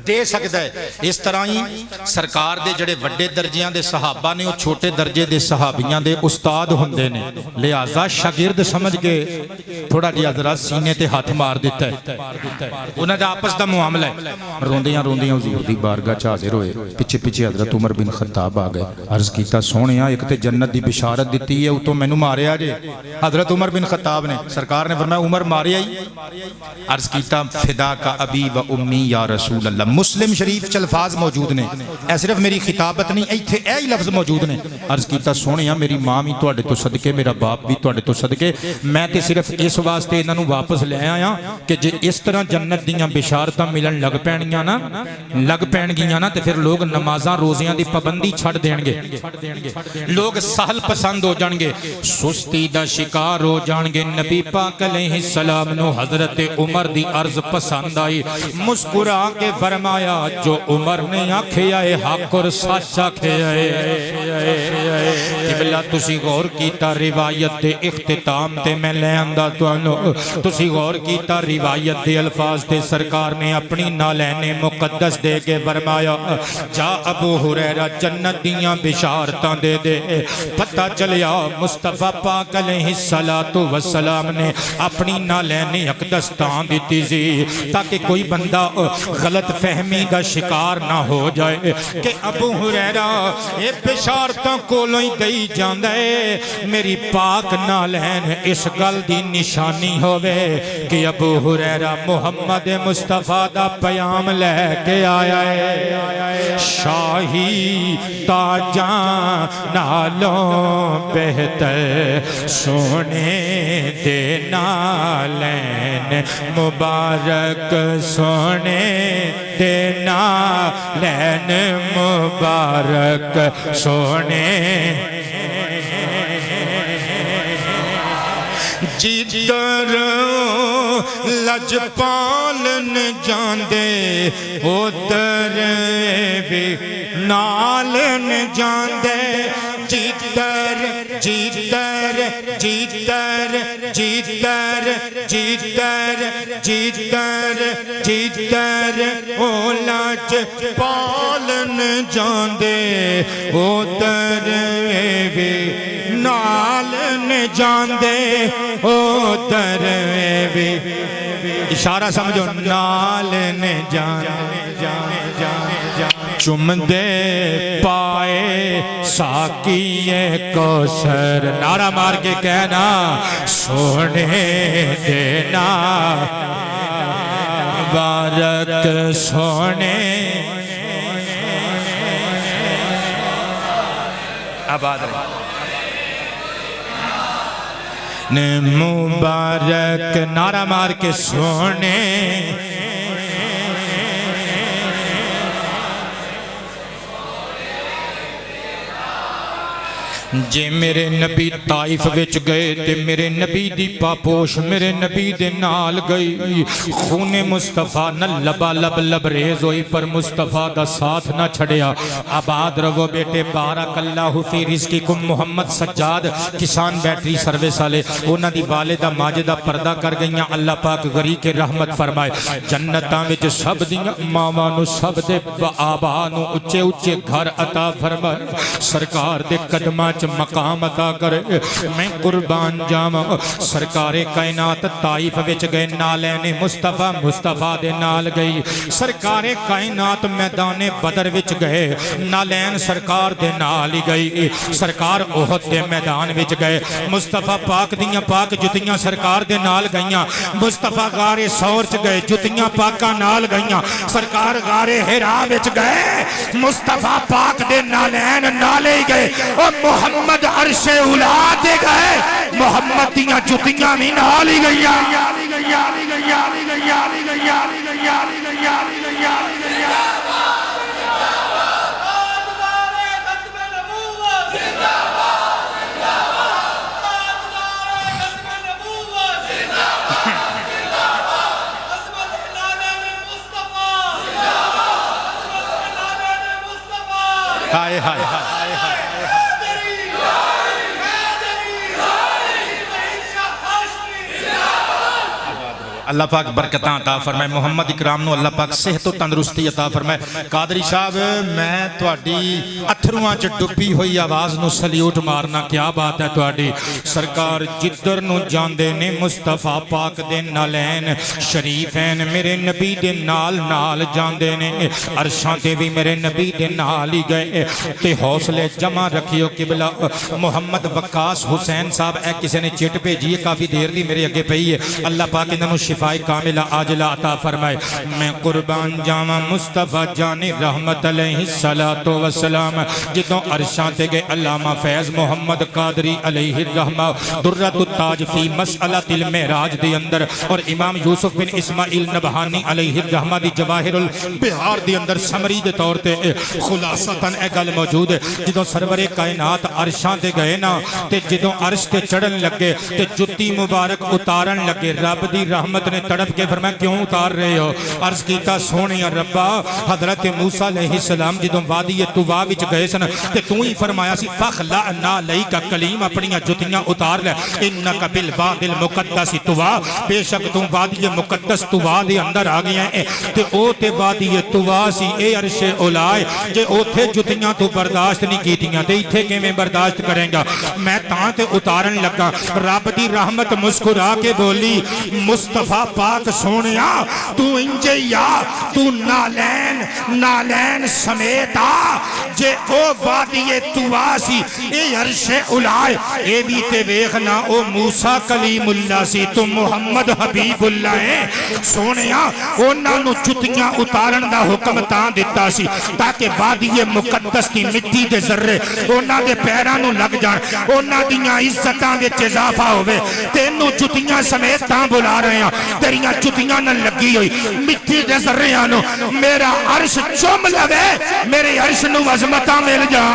دے سکتا ہے، اس طرح ہی سرکار دے جڑے وڈے درجیاں دے صحابہ نے، وہ چھوٹے درجے دے صحابیاں دے استاد ہوندے نے، لہٰذا شاگرد سمجھ کے تھوڑا جی حضرات سینے تے ہاتھ مار دیتا ہے، انہاں دا آپس دا معاملہ ہے۔ روندیاں روندیاں حضور دی بارگاہ چ حاضر ہوئے، پیچھے پیچھے حضرت عمر بن خطاب آ گئے، عرض کیتا سونیا ایک تے جنت دی بشارت دیتی ہے، او تو مینوں ماریا جے۔ حضرت عمر بن خطاب نے، سرکار نے فرمایا عمر ماریا ہی؟ عرض کیتا فدا کا ابی و امی یا رسول اللہ۔ مسلم شریف چ الفاظ موجود نے، اے صرف میری خطابت نہیں، ایتھے اے ہی لفظ موجود نے۔ عرض کیتا سونیا میری ماں بھی تواڈے تو صدقے، میرا باپ بھی تواڈے تو صدقے، میں تے صرف اس واسطے انہاں نوں واپس لے آیا کہ جے اس طرح جنت دیاں بشارتاں ملن لگ پینگیاں نا تے پھر لوگ نمازاں روزیاں دی پابندی چھڑ دین گے، لوگ سہل پسند ہو جان گے، سستی دا شکار ہو جان گے۔ نبی پاک علیہ السلام نو حضرت عمر دی عرض پسند آئی، مسکرا کے فرمایا جو عمر نے آکھیا ہے حق اور سچ آکھیا ہے۔ قبلہ تسی غور کیتا روایت دے اختتام تے میں لے آندا تانوں، تسی غور کیتا روایت دے الفاظ تے سرکار نے اپنی نالین مقدس دے کے فرمایا جا ابو ہریرہ جنت دیاں بشارتاں دے دے۔ پتہ چلیا مصطفیٰ پاک علیہ السلام نے اپنی نالین اقدس تان دیتی سی تاکہ کوئی بندہ غلط فہمی دا شکار نہ ہو جائے کہ ابو ہریرہ یہ بشارتاں کولوں ہی دئی جاندہ ہے، میری پاک نالین اس گل دی نشانی ہوئے کہ ابو ہریرہ محمد مصطفیٰ دا پیام لے کے آیا ہے۔ شاہی تاجاں نالوں بہتر سونے دے نالین مبارک، سونے دے نالین مبارک، سونے جدر لجپالن جاندے ادھر بھی نالن جاندے، جدر جدر جدر جدر جدر جدر جدر اولاچ پالن جاندے ادھر وی نالن جاندے ادھر وی اشارہ سمجھو نالن جاندے چمدے پائے ساقیے کوثر نعرہ مار کے کہنا سونے دینا مبارک سونے آباد رہے مبارک نعرہ مار کے سونے جے میرے نبی طائف وچ گئے تے میرے نبی دی پاپوش میرے نبی دے نال گئی خون مصطفیٰ نہ لبا لب لب ریز ہوئی پر مصطفیٰ دا ساتھ نہ چھڑیا آباد رہو بیٹے بارک اللہ فی رزقکم محمد سجاد کسان بیٹری سروس والے انہاں دی والدہ ماجدہ پردہ کر گئیاں اللہ پاک غری کے رحمت فرمائے جنتاں وچ سب دیاں ماواں نو سب دے آبا نو اچے اچے گھر عطا فرمائے سرکار دے قدماں مقام عطا کرے میں قربان جاواں سرکار کائنات طائف وچ گئے نالین مصطفیٰ مصطفیٰ دے نال گئی سرکار کائنات میدان بدر وچ گئے نالین سرکار دے نال ہی گئی سرکار احد دے میدان وچ گئے مصطفیٰ پاک دیاں پاک جتیاں سرکار دے نال گئیاں مصطفیٰ غار سور چ گئے جتیاں پاکاں نال گئیاں سرکار غار حرا وچ گئے مصطفیٰ پاک دے نالین نالے گئے اور محمد عرش اولا دے گئے محمد دیاں جتیاں بھی نال ہی گئی ہائے ہائے اللہ پاک برکتاں عطا فرمائے محمد اکرام نو اللہ پاک صحت و تندرستی عطا فرمائے قادری صاحب میں تواڈی اتھرواں چ ڈبی ہوئی آواز نو سلیوٹ مارنا کیا بات ہے تواڈی سرکار جدر نو جاندے نے مصطفیٰ پاک دے نالین شریفین میرے نبی دے نال نال جاندے نے عرشاں تے بھی میرے نبی دے نال ہی گئے تے حوصلے جمع رکھیو قبلہ محمد وقاص حسین صاحب اے کسی نے چٹ بھیجی ہے کافی دیر دی میرے اگے پئی ہے اللہ پاک انہوں شفائی کاملہ عاجلہ عطا فرمائے میں قربان جاواں مصطفیٰ جانی رحمت علیہ السلام جدوں عرشاں تے گئے علامہ فیض محمد قادری علیہ الرحمہ درۃ التاج فی مسئلۃ المعراج دی اندر اور امام یوسف بن اسماعیل نبہانی علیہ الرحمہ دی جواہر البحار دی اندر سمری دے طور تے خلاصتاً اے گل موجود ہے جدوں سرور کائنات عرشاں تے گئے نا تے جدوں عرش تے چڑھن لگے تے جتی مبارک اتارن لگے رب دی رحمت نے تڑپ کے فرمایا کیوں اتار رہے ہو عرض کیتا سونے ربا حضرت موسیٰ علیہ السلام جدوں وادی طوا وچ گئے سن تے تو ہی فرمایا سی فخلعنا علیک کلیم اپنیاں جتیاں اتار لے انک بالواد المقدس طوا بے شک تو وادی مقدس طوا دے اندر آ گیا ہے تے او تے وادی طوا سی اے عرش اولائے جے اوتھے جتیاں تو برداشت نہیں کیتیاں تے ایتھے کیویں برداشت کریں گا میں تاں تے اتارن لگا رب دی رحمت مسکرا کے بولی مصطفیٰ پاک سونیا تو انجے یا تو نالین سمیتا جے او وادی طوا سی اے عرش اولائے اے بھی تے ویخنا او موسیٰ کلیم اللہ سی تو محمد حبیب اللہ ہے سونیا اونا نو جتیاں اتارن دا حکم تاں دیتا سی تاکہ وادی مقدس کی مٹی دے ذرے اونا دے پیران نو لگ جان اونا دیاں عزتاں دے اضافہ ہوئے تینو جتیاں سمیت تاں بلا رہے ہیں تیریاں جتیاں نہ لگی ہوئی مٹی دے ذریعہ نو میرا عرش چوم لگے میرے عرش نو عظمتاں مل جا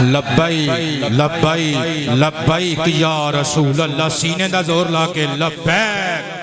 لبیک لبیک لبیک یا رسول اللہ، سینے دا زور لا کے لبیک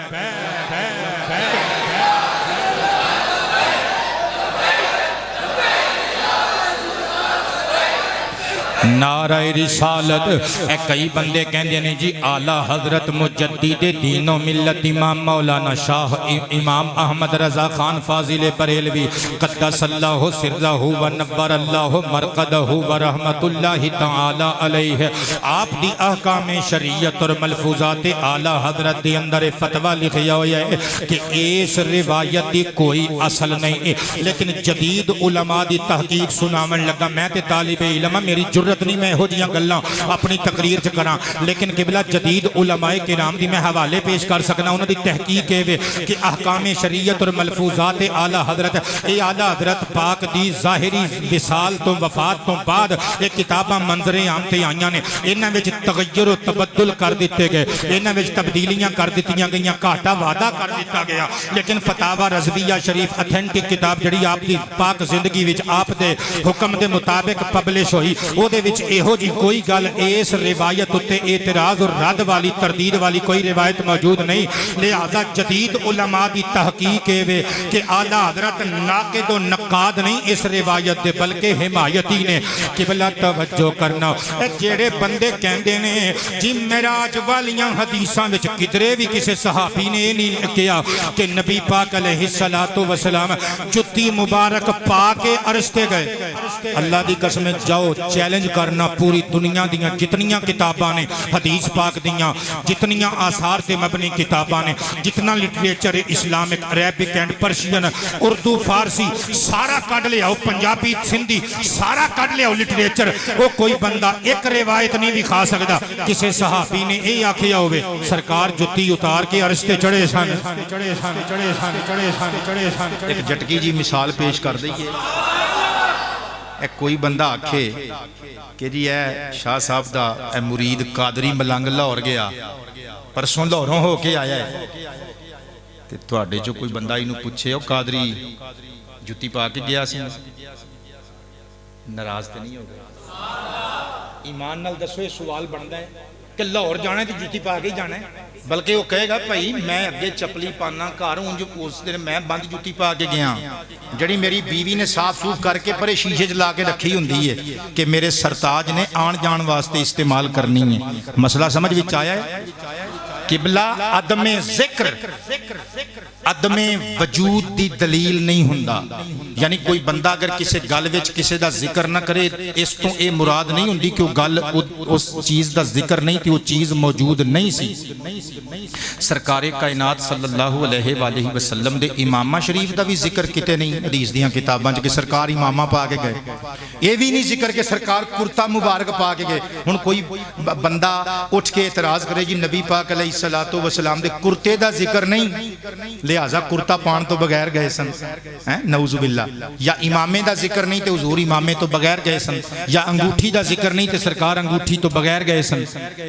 نعرہ رسالت۔ اے کئی بندے کہندے نے جی اعلیٰ حضرت مجدد دین و ملت امام مولانا شاہ امام احمد رضا خان فاضل بریلوی قدس اللہ سرہ و نور اللہ مرقدہ و رحمت اللہ تعالی علیہ، آپ دی احکام شریعت اور ملفوظات اعلیٰ حضرت دی اندر فتوہ لکھیا ہویا ہے کہ اس روایت دی کوئی اصل نہیں ہے، لیکن جدید علماء دی تحقیق سناون لگا۔ میں تے طالب علم میری جرت نہیں میں ہو جیاں گلاں اپنی تقریر چ کراں، لیکن قبلہ جدید علماء کرام دی میں حوالے پیش کر سکنا، انہوں دی تحقیق ہے کہ احکام شریعت اور ملفوظات اعلیٰ حضرت، اے اعلیٰ حضرت پاک دی ظاہری وصال تو وفات تو بعد ایک کتاباں منظر عام تے آئیاں نے، انہاں وچ تغیر و تبدل کر دیتے گئے، انہاں وچ تبدیلیاں کر دتیاں گئیاں، گھاٹا وعدہ کر دیتا گیا، لیکن فتاوی رضویہ شریف اتھینٹک کتاب جڑی آپ دی پاک زندگی وچ آپ دے حکم دے مطابق پبلش ہوئی، او دے وچ ایہو جی کوئی گل اس روایت اتے اعتراض اور رد والی تردید والی کوئی روایت موجود نہیں، لہذا جدید علماء دی تحقیق ہے کہ اعلیٰ حضرت ناقد و نقاد نہیں اس روایت دے بلکہ حمایتی نے۔ قبلہ توجہ کرنا، جیڑے بندے کہندے نے جی معراج والیاں حدیثاں وچ کدرے بھی کسی صحابی نے نہیں کیا کہ نبی پاک علیہ السلام جتی مبارک پا کے عرش تے گئے، اللہ دی قسم جاؤ چیلنج کرنا پوری دنیا دیاں جتنیاں کتاباں نے حدیث پاک دیاں، جتنیاں آثار تے مبنی کتاباں نے، جتنا literature Islamic Arabic and Persian Urdu Farsi سارا کڈ لے آؤ، پنجابی سندھی سارا کڈ لے آؤ لٹریچر، وہ کوئی بندہ ایک روایت نہیں دکھا سکتا کسی صحابی نے اے آکھیا ہوئے سرکار جتی اتار کے عرش تے چڑھے سن۔ ایک جٹکی جی مثال پیش کر دئیے، ایک کوئی بندہ آکھے کہ جی اے شاہ صاحب دا اے مرید قادری ملنگ لاہور گیا، پرسوں لاہوروں ہو کے آیا ہے، تے تواڈے جو کوئی بندہ انہوں پوچھے او قادری جتی پا کے گیا سی، ناراض تے نہیں ہوگا؟ ایمان نال دسو یہ سوال بندا ہے کہ لاہور جانا ہے تو جتی پا کے ہی جانا ہے؟ بلکہ وہ کہے گا بھائی میں اگے چپلی پانا گھر ہوں جو اس دن میں بند جتی پا کے گیا، جڑی میری بیوی نے صاف سوف کر کے پرے شیشے جلا کے رکھی ہوندی ہے کہ میرے سرتاج نے آن جان واسطے استعمال کرنی ہے۔ مسئلہ سمجھ وچ آیا ہے؟ قبلہ عدم ذکر عدم وجود دی دلیل نہیں ہوندا، یعنی کوئی بندہ اگر کسی گل وچ کسی دا ذکر نہ کرے اس تو اے مراد نہیں ہوندی کہ وہ گل اس چیز دا ذکر نہیں تھی، وہ چیز موجود نہیں سی۔ سرکار کائنات صلی اللہ علیہ وآلہ وسلم دے امامہ شریف دا بھی ذکر کتے نہیں حدیث دیاں کتاباں کہ سرکار امامہ پا کے گئے، یہ بھی نہیں ذکر کہ سرکار کرتا مبارک پا کے گئے۔ ہن کوئی بندہ اٹھ کے اعتراض کرے جی نبی پاک علیہ السلام دے کرتے دا ذکر نہیں، لہذا کرتا پان تو بغیر گئے سن، نعوذ باللہ، یا امامے دا ذکر نہیں تے حضور امامے تو بغیر گئے سن، یا انگوٹھی دا ذکر نہیں تے سرکار انگوٹھی تو بغیر گئے سن،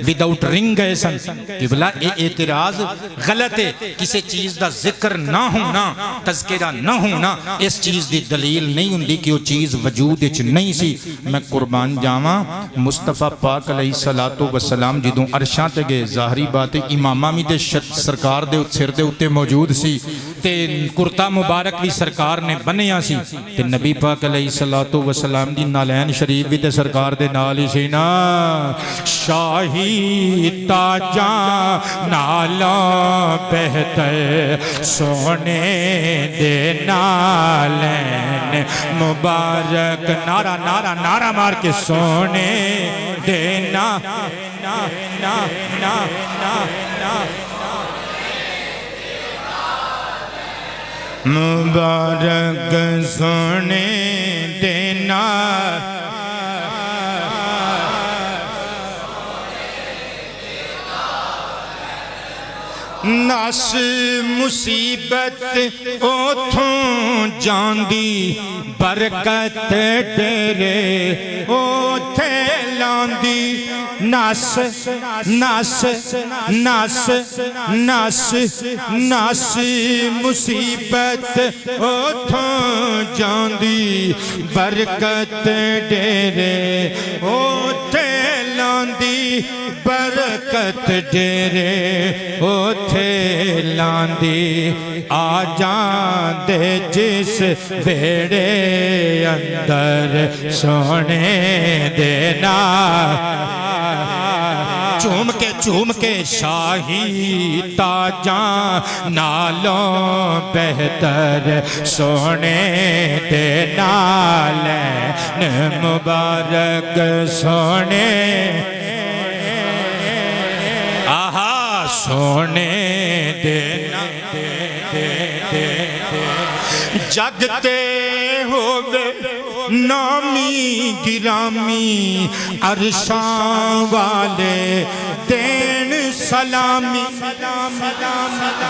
وداؤٹ رنگ گئے سن۔ قبلہ اے اعتراض غلط ہے، کسی چیز دا ذکر نہ ہونا، تذکرہ نہ ہونا اس چیز دی دلیل نہیں ہوندی کہ وہ چیز وجود وچ نہیں سی۔ میں قربان جاواں مصطفیٰ پاک علیہ السلام جدوں عرشاں تے گئے، ظاہری بات امامہ بھی تے سرکار دے سر دے اتے موجود سی تے کرتا مبارک بھی سرکار نے بنیا سی تے نبی پاک علیہ السلام دی نالین شریف بھی تے سرکار دے نال ہی سی نا، شاہی تاجاں نالوں بہتر سونے دے نالین مبارک، نعرہ نعرہ نعرہ مار کے سونے دے مبارک سونے دینا، نس مصیبت اوتھوں جاندی برکت ڈیرے اوتھے لاندی نس نس نس نس نس مصیبت اوتھوں جاندی برکت ڈیرے اوتھے لاندی برکت ڈیرے اوتھے لاندی آ جاندے جس بیڑے اندر سونے دینا چوم کے شاہی تاجاں نالوں بہتر سونے دے نالین مبارک سونے آہا سونے دینا جگتے ہوئے نامی گرامی عرشاں والے دین سلامی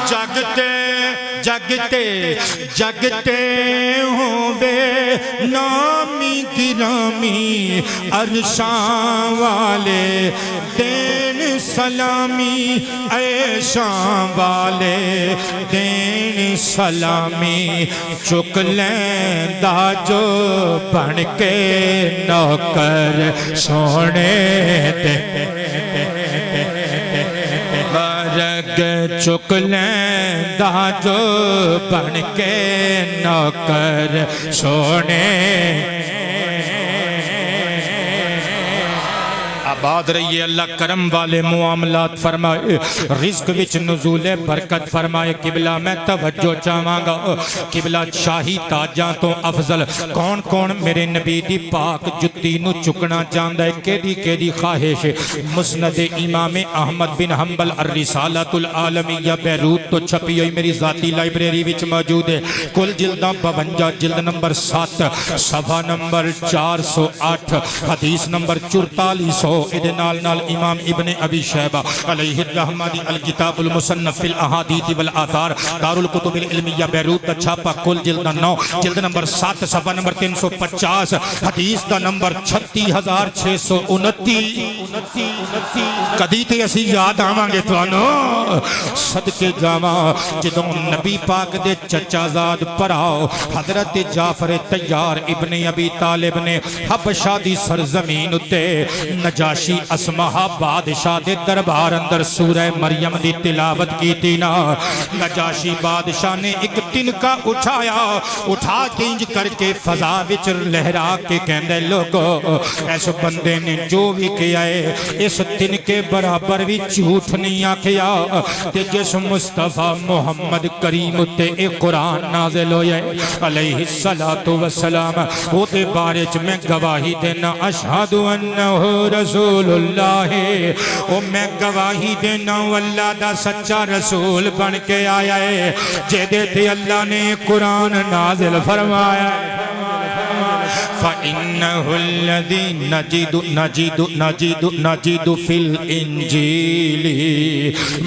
جگتے جگتے جگتے ہوئے نامی گرامی عرشاں والے دین سلامی عیشاں والے دین سلامی چک لیندہ جو بن کے نوکر سونے دے برگ چک لیندہ جو بن کے نوکر سونے آباد رہیے اللہ کرم والے معاملات فرمائے رزق وچ نزول برکت فرمائے قبلہ میں توجہ چاہواں گا قبلہ شاہی تاجاں تو افضل کون کون میرے نبی دی پاک جتی نو چکنا چاہندہ ہے کیدی خواہش مسند امام احمد بن حنبل الرسالۃ العالمیہ بیروت تو چھپی ہوئی میری ذاتی لائبریری وچ موجود ہے کل جلدہ 52 جلد نمبر 7 صفحہ نمبر 408 حدیث نمبر 4400 ادھے نال امام ابن ابی شیبہ علیہ الرحمہ دی الکتاب المصنف فی الاحادیث والآثار دار الکتب العلمیہ بیروت چھاپا کل جلد 9 جلد نمبر 7 صفحہ نمبر 350 حدیث دا نمبر 36629 کدی تے اسی یاد آواں گے توانو صدقے جاواں جدوں نبی پاک دے چچا زاد پراؤ حضرت جعفر تیار ابن ابی طالب نے حبشہ دی سرزمین تے نجاشی اسمہا بادشاہ دے دربار اندر سورہ مریم دی تلاوت کی تینا نجاشی بادشاہ نے ایک تنکا اٹھا کے انج کر کے فضا وچ لہرا کے کہندے لوگو ایسے بندے نے جو بھی کیا ہے اس تنکے برابر بھی جھوٹ نہیں آکھیا تے جس مصطفیٰ محمد کریم تے ایک قرآن نازل ہوئے علیہ السلام وہ دے بارے چ میں گواہی دینا اشہد انہو رسول اللہ او میں گواہی دینا اللہ دا سچا رسول بن کے آیا ہے جیدے تے اللہ نے قرآن نازل فرمایا ہے فَإِنَّهُ الَّذِي نَجِدُ فِي الْإِنجِيلِ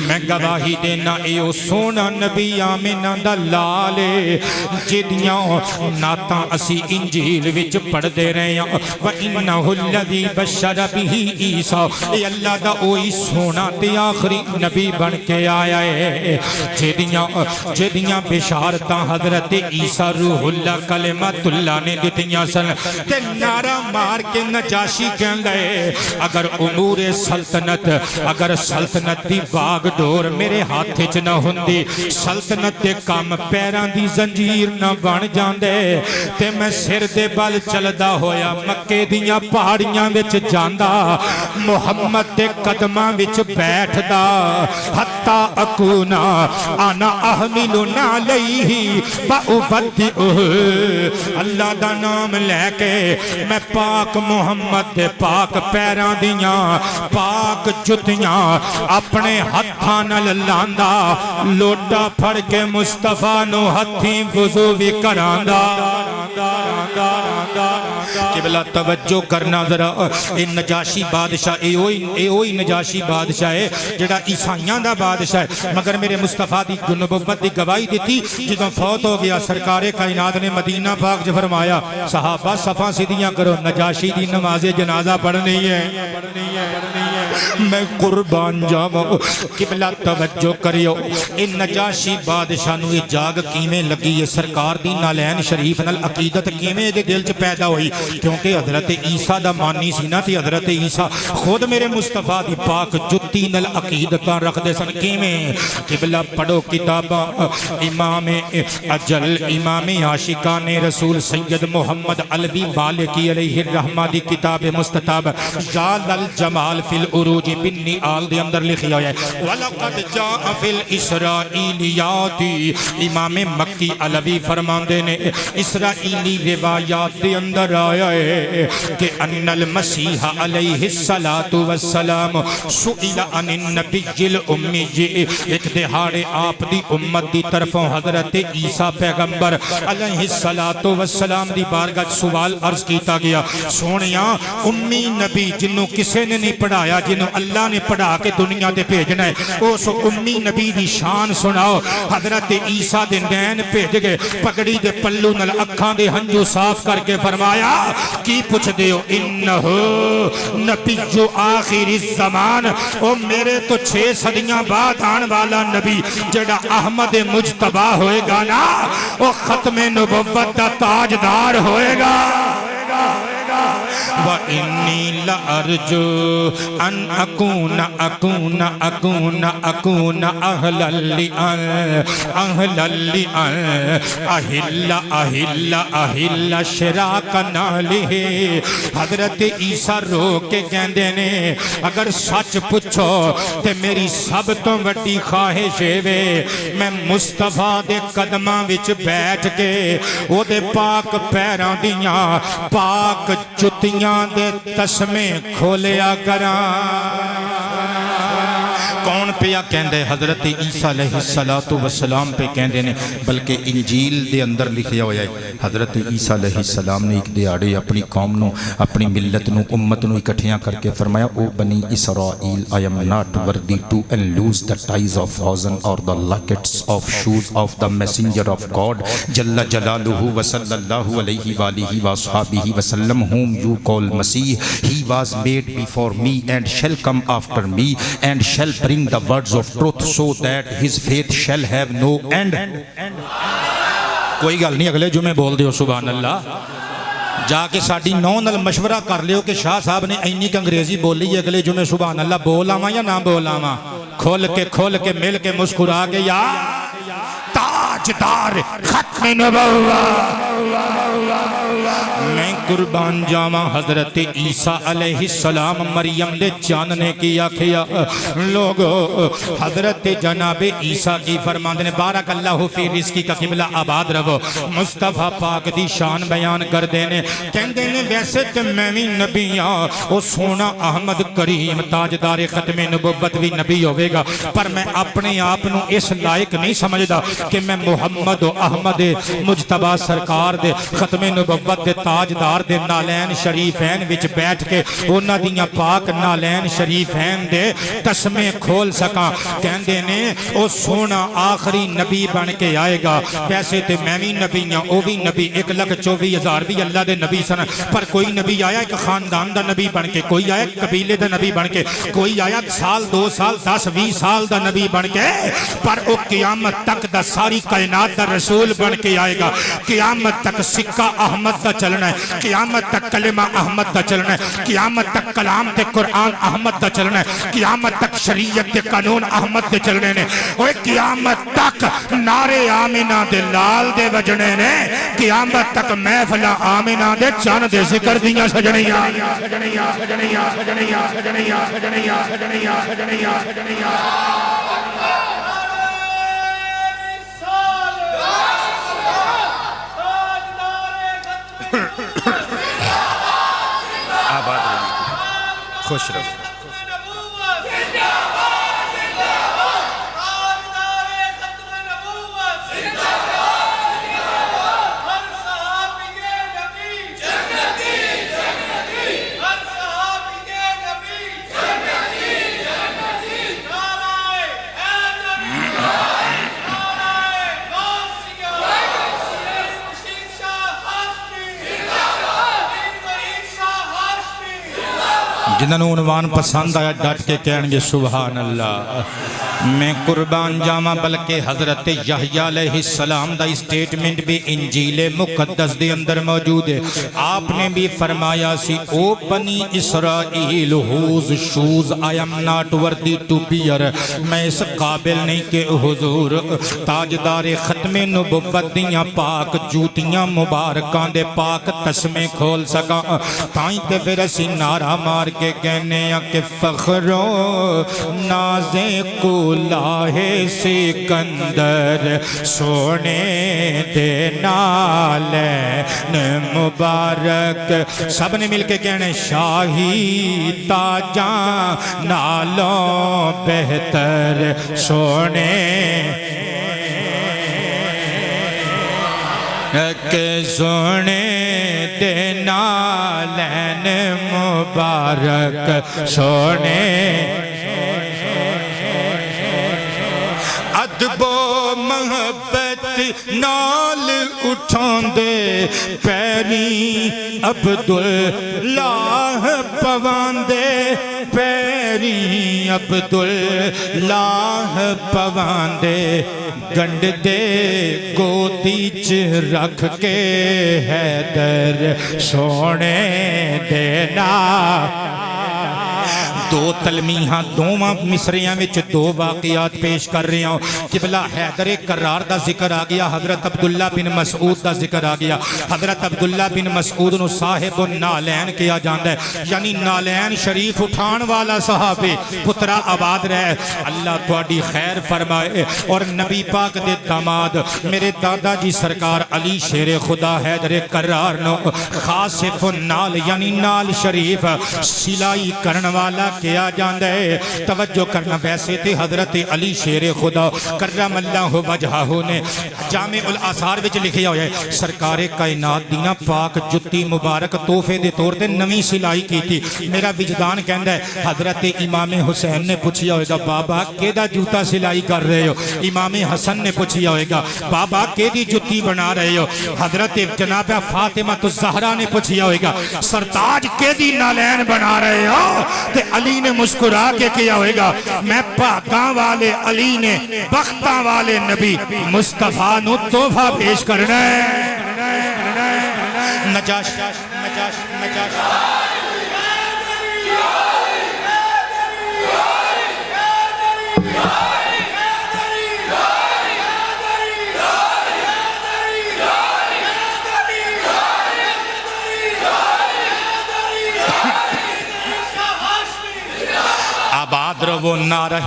میں گواہی دینا ایو سونا نبی آمینہ دا لالے جدیاں ناتاں اسی انجیل وچ پڑھ دے رہے ہیں وَإِنَّهُ الَّذِي بَشَّرَ بِهِ عِیسیٰ اے اللہ دا اوہی سونا تے آخری نبی بن کے آیا ہے جدیاں بشارتاں حضرت عیسیٰ روح اللہ کلمت اللہ نے دیتیاں سن تے نعرہ مار کے نجاشی کہن لئے اگر امور سلطنت دی باغ ڈور میرے ہاتھ چ نہ ہوندی سلطنت دے کام پیران دی زنجیر نہ بن جاندے تے میں سر دے بل چلدا ہویا مکے دیاں پہاڑیاں وچ جاندا محمد دے قدماں وچ بیٹھدا حتی اکونا انا احملنا علیہ فاوفدئہ اللہ دا نام لے کے میں پاک محمد دے پاک پیران دیاں پاک جتیاں اپنے ہتھاں نال لاندا لوٹا پھڑ کے مصطفیٰ نو ہتھیں وضو بھی کراندا کہ قبلہ توجہ کرنا ذرا اے نجاشی بادشاہ اے اوہی نجاشی بادشاہ ہے جڑا عیسائیاں دا بادشاہ ہے مگر میرے مصطفیٰ دی نبوت دی گواہی دیتی جدوں فوت ہو گیا سرکار کائنات نے مدینہ پاک جو فرمایا صحابہ صفاں سیدھیاں کرو نجاشی دی نماز جنازہ پڑھنی ہے میں قربان جاواں قبلہ توجہ کریو اے نجاشی بادشاہ نو یہ جاگ کیویں لگی ہے سرکار دی نالین شریف نال عقیدت کیویں دے دل چ پیدا ہوئی کیونکہ حضرت عیسیٰ دا مانی سی نا تے حضرت عیسیٰ خود میرے مصطفیٰ دی پاک جتی نال عقیدتاں رکھ دے سن کیویں قبلہ پڑھو کتاباں امام اجل امام عاشقان رسول سید محمد علوی بالکی علیہ الرحمہ دی کتاب مستطاب جال الجمال فی العروج بنی آل دے اندر لکھی ہویا ہے وَلَقَدْ جَاءَ فِي الْإِسْرَائِيلِيَاتِ امام مکی علوی فرماندے نے اسرائیلی روایات دے اندر آیا ہے کہ ان المسیح علیہ السلام سئل عن النبی الامی ایک دہاڑے آپ دی امت دی طرفوں حضرت عیسیٰ پیغمبر علیہ السلام دی بارگاہ سوال عرض کیتا گیا سونیا امی نبی جنہوں کسے نے نہیں پڑھایا جنہوں اللہ نے پڑھا کے دنیا دے بھیجنا ہے اس امی نبی دی شان سناؤ حضرت عیسیٰ دے نین بھیج گئے پگڑی دے پلو نل اکھاں دے ہنجو صاف کر کے فرمایا کی پوچھ دیو انہو نبی جو آخر الزمان او میرے تو 6 صدیاں بعد آن والا نبی جڑا احمد مجتبہ ہوئے گا نا او ختم نبوت دا تاجدار ہوئے گا وَإِنِّي لَأَرْجُو أَنْ أَكُونَ أَهْلًا لِأَنْ أَهِلَّ شِرَاكَ نَالِهِ حضرت عیسیٰ رو کے کہندے نے اگر سچ پچھو تے میری سب تو وڈی خواہش ہے میں مصطفیٰ دے قدماں وچ بیٹھ کے او دے پاک پیراں دیاں پاک جتیاں دے تسمے کھولیا کران کون پیا کہندے حضرت عیسیٰ علیہ السلام پہ کہندے نے بلکہ انجیل دے اندر لکھیا ہویا ہے حضرت عیسیٰ علیہ السلام نے ایک دیاڑے اپنی قوم نو اپنی ملت نو امت نو اکٹھیاں کر کے فرمایا او بنی اسرائیل I am not worthy to unloose the ties of thousand or the lackets of shoes of the messenger of God جل جلالہ وصلی اللہ علیہ وآلہ وآصحابہ وسلم whom you call Masih he was made before me and shall come after me and shall bring the words of truth so that his faith shall have no end کوئی گل نہیں اگلے جمعے بول دیو سبحان اللہ جا کے ساڑی نو نل مشورہ کر لیو کہ شاہ صاحب نے اینی کہ انگریزی بولی اگلے جمعے سبحان اللہ بول آما یا نہ بول آما کھول کے مل کے مسکرا کے یا تاجدار ختم نبوت میں قربان جاواں حضرت عیسیٰ علیہ السلام مریم دے جاننے کی آکھیا لوگو حضرت جناب عیسیٰ کی فرماندے نے بارک اللہ فی رزقی کا قبلہ آباد رہو مصطفیٰ پاک دی شان بیان کر دینے کہندے نے ویسے کہ میں بھی نبی ہاں او سونا احمد کریم تاجدار ختم نبوت بھی نبی ہوئے گا پر میں اپنے آپنوں اس لائق نہیں سمجھدا کہ میں محمد و احمد مجتبہ سرکار دے ختم نبوت دے تاجدار دے نالین شریفین وچ بیٹھ کے اونا دیاں پاک نالین شریفین دے تسمے کھول سکاں کہندے نے او سونا آخری نبی بن کے آئے گا ویسے تے میں بھی نبی ہاں او بھی نبی 1,24,000 بھی اللہ دے نبی سن پر کوئی نبی آیا ایک خاندان دا نبی بن کے کوئی آیا قبیلے دا نبی بن کے کوئی آیا سال 2 سال 10 20 سال دا نبی بن کے پر او قیامت تک دا ساری کائنات دا رسول بن کے آئے گا قیامت تک سکہ احمد دا چلنا ہے قیامت تک کلمہ احمد دا چلنا ہے قیامت تک کلام تے قرآن احمد دا چلنا ہے قیامت تک شریعت تے قانون احمد دے چلنے نے اوہ قیامت تک نعرے آمینہ دے لال دے وجنے نے قیامت تک محفلہ آمینہ دے چان دے ذکر دیاں سجنیاں سجنیاں سجنیاں سجنیاں سجنیاں سجنیاں سجنیاں سجنیاں سجنیاں آباد رہی خوش رہی جنہوں عنوان پسند آیا ڈٹ کے کہیں گے سبحان اللہ. میں قربان جاواں بلکہ حضرت یحییٰ علیہ السلام دا اسٹیٹمنٹ بھی انجیل مقدس دے اندر موجود ہے. آپ نے بھی فرمایا سی او بنی اسرائیل whose shoes I am not worthy to bear. میں اس قابل نہیں کہ حضور تاجدار ختم نبوت دیاں پاک جوتیاں مبارکان دے پاک تسمے کھول سکا. تائیں تے پھر اسی نعرہ مار کے کہنے ہیں کہ فخر و نازے کو لاہے سکندر سونے دے نالین مبارک. سب نے مل کے کہنے شاہی تاجاں نالوں بہتر سونے کہ سونے دے نالین مبارک سونے. ادب و محبت نال اٹھان دے پیری عبداللہ پوان دے پیری عبداللہ پوان دے گنڈ دے گودی چ رکھ کے حیدر سونے دینا. دو تلمیحاں دوواں مصریاں وچ دو واقعات پیش کر رہے ہوں. قبلہ حیدر کرار دا ذکر آ گیا, حضرت عبداللہ بن مسعود دا ذکر آ گیا. حضرت عبداللہ بن مسعود نو صاحب النالین کیا جاندہ ہے, یعنی نالین شریف اٹھان والا صحابی. پترا آباد رہے, اللہ تواڈی خیر فرمائے. اور نبی پاک دے داماد میرے دادا جی سرکار علی شیر خدا حیدر کرار نو خاصف النال یعنی نال شریف سلائی کرن والا کیا جاندہ ہے. توجہ کرنا, ویسے تھے حضرت علی شیر خدا کرم اللہ وجہہ نے جامع الاثار وچ لکھیا ہویا ہے سرکار کائنات دینا پاک جتی مبارک تحفے دے طور تے نویں سلائی کی تھی. میرا وجدان کہندا ہے حضرت امام حسین نے پوچھیا ہوئے گا بابا کیدا جوتا سلائی کر رہے ہو. امام حسن نے پوچھیا ہوئے گا بابا کیدی جتی بنا رہے ہو. حضرت جناب فاطمہ الزہرا نے پوچھیا ہوئے گا سرتاج کیدی نالین بنا رہے ہو. تے علی نے مسکرا کے کیا ہوئے گا میں پاکاں والے علی نے بختاں والے نبی مصطفیٰ نو تحفہ پیش کرنا ہے. نجاش آباد رو نعرہ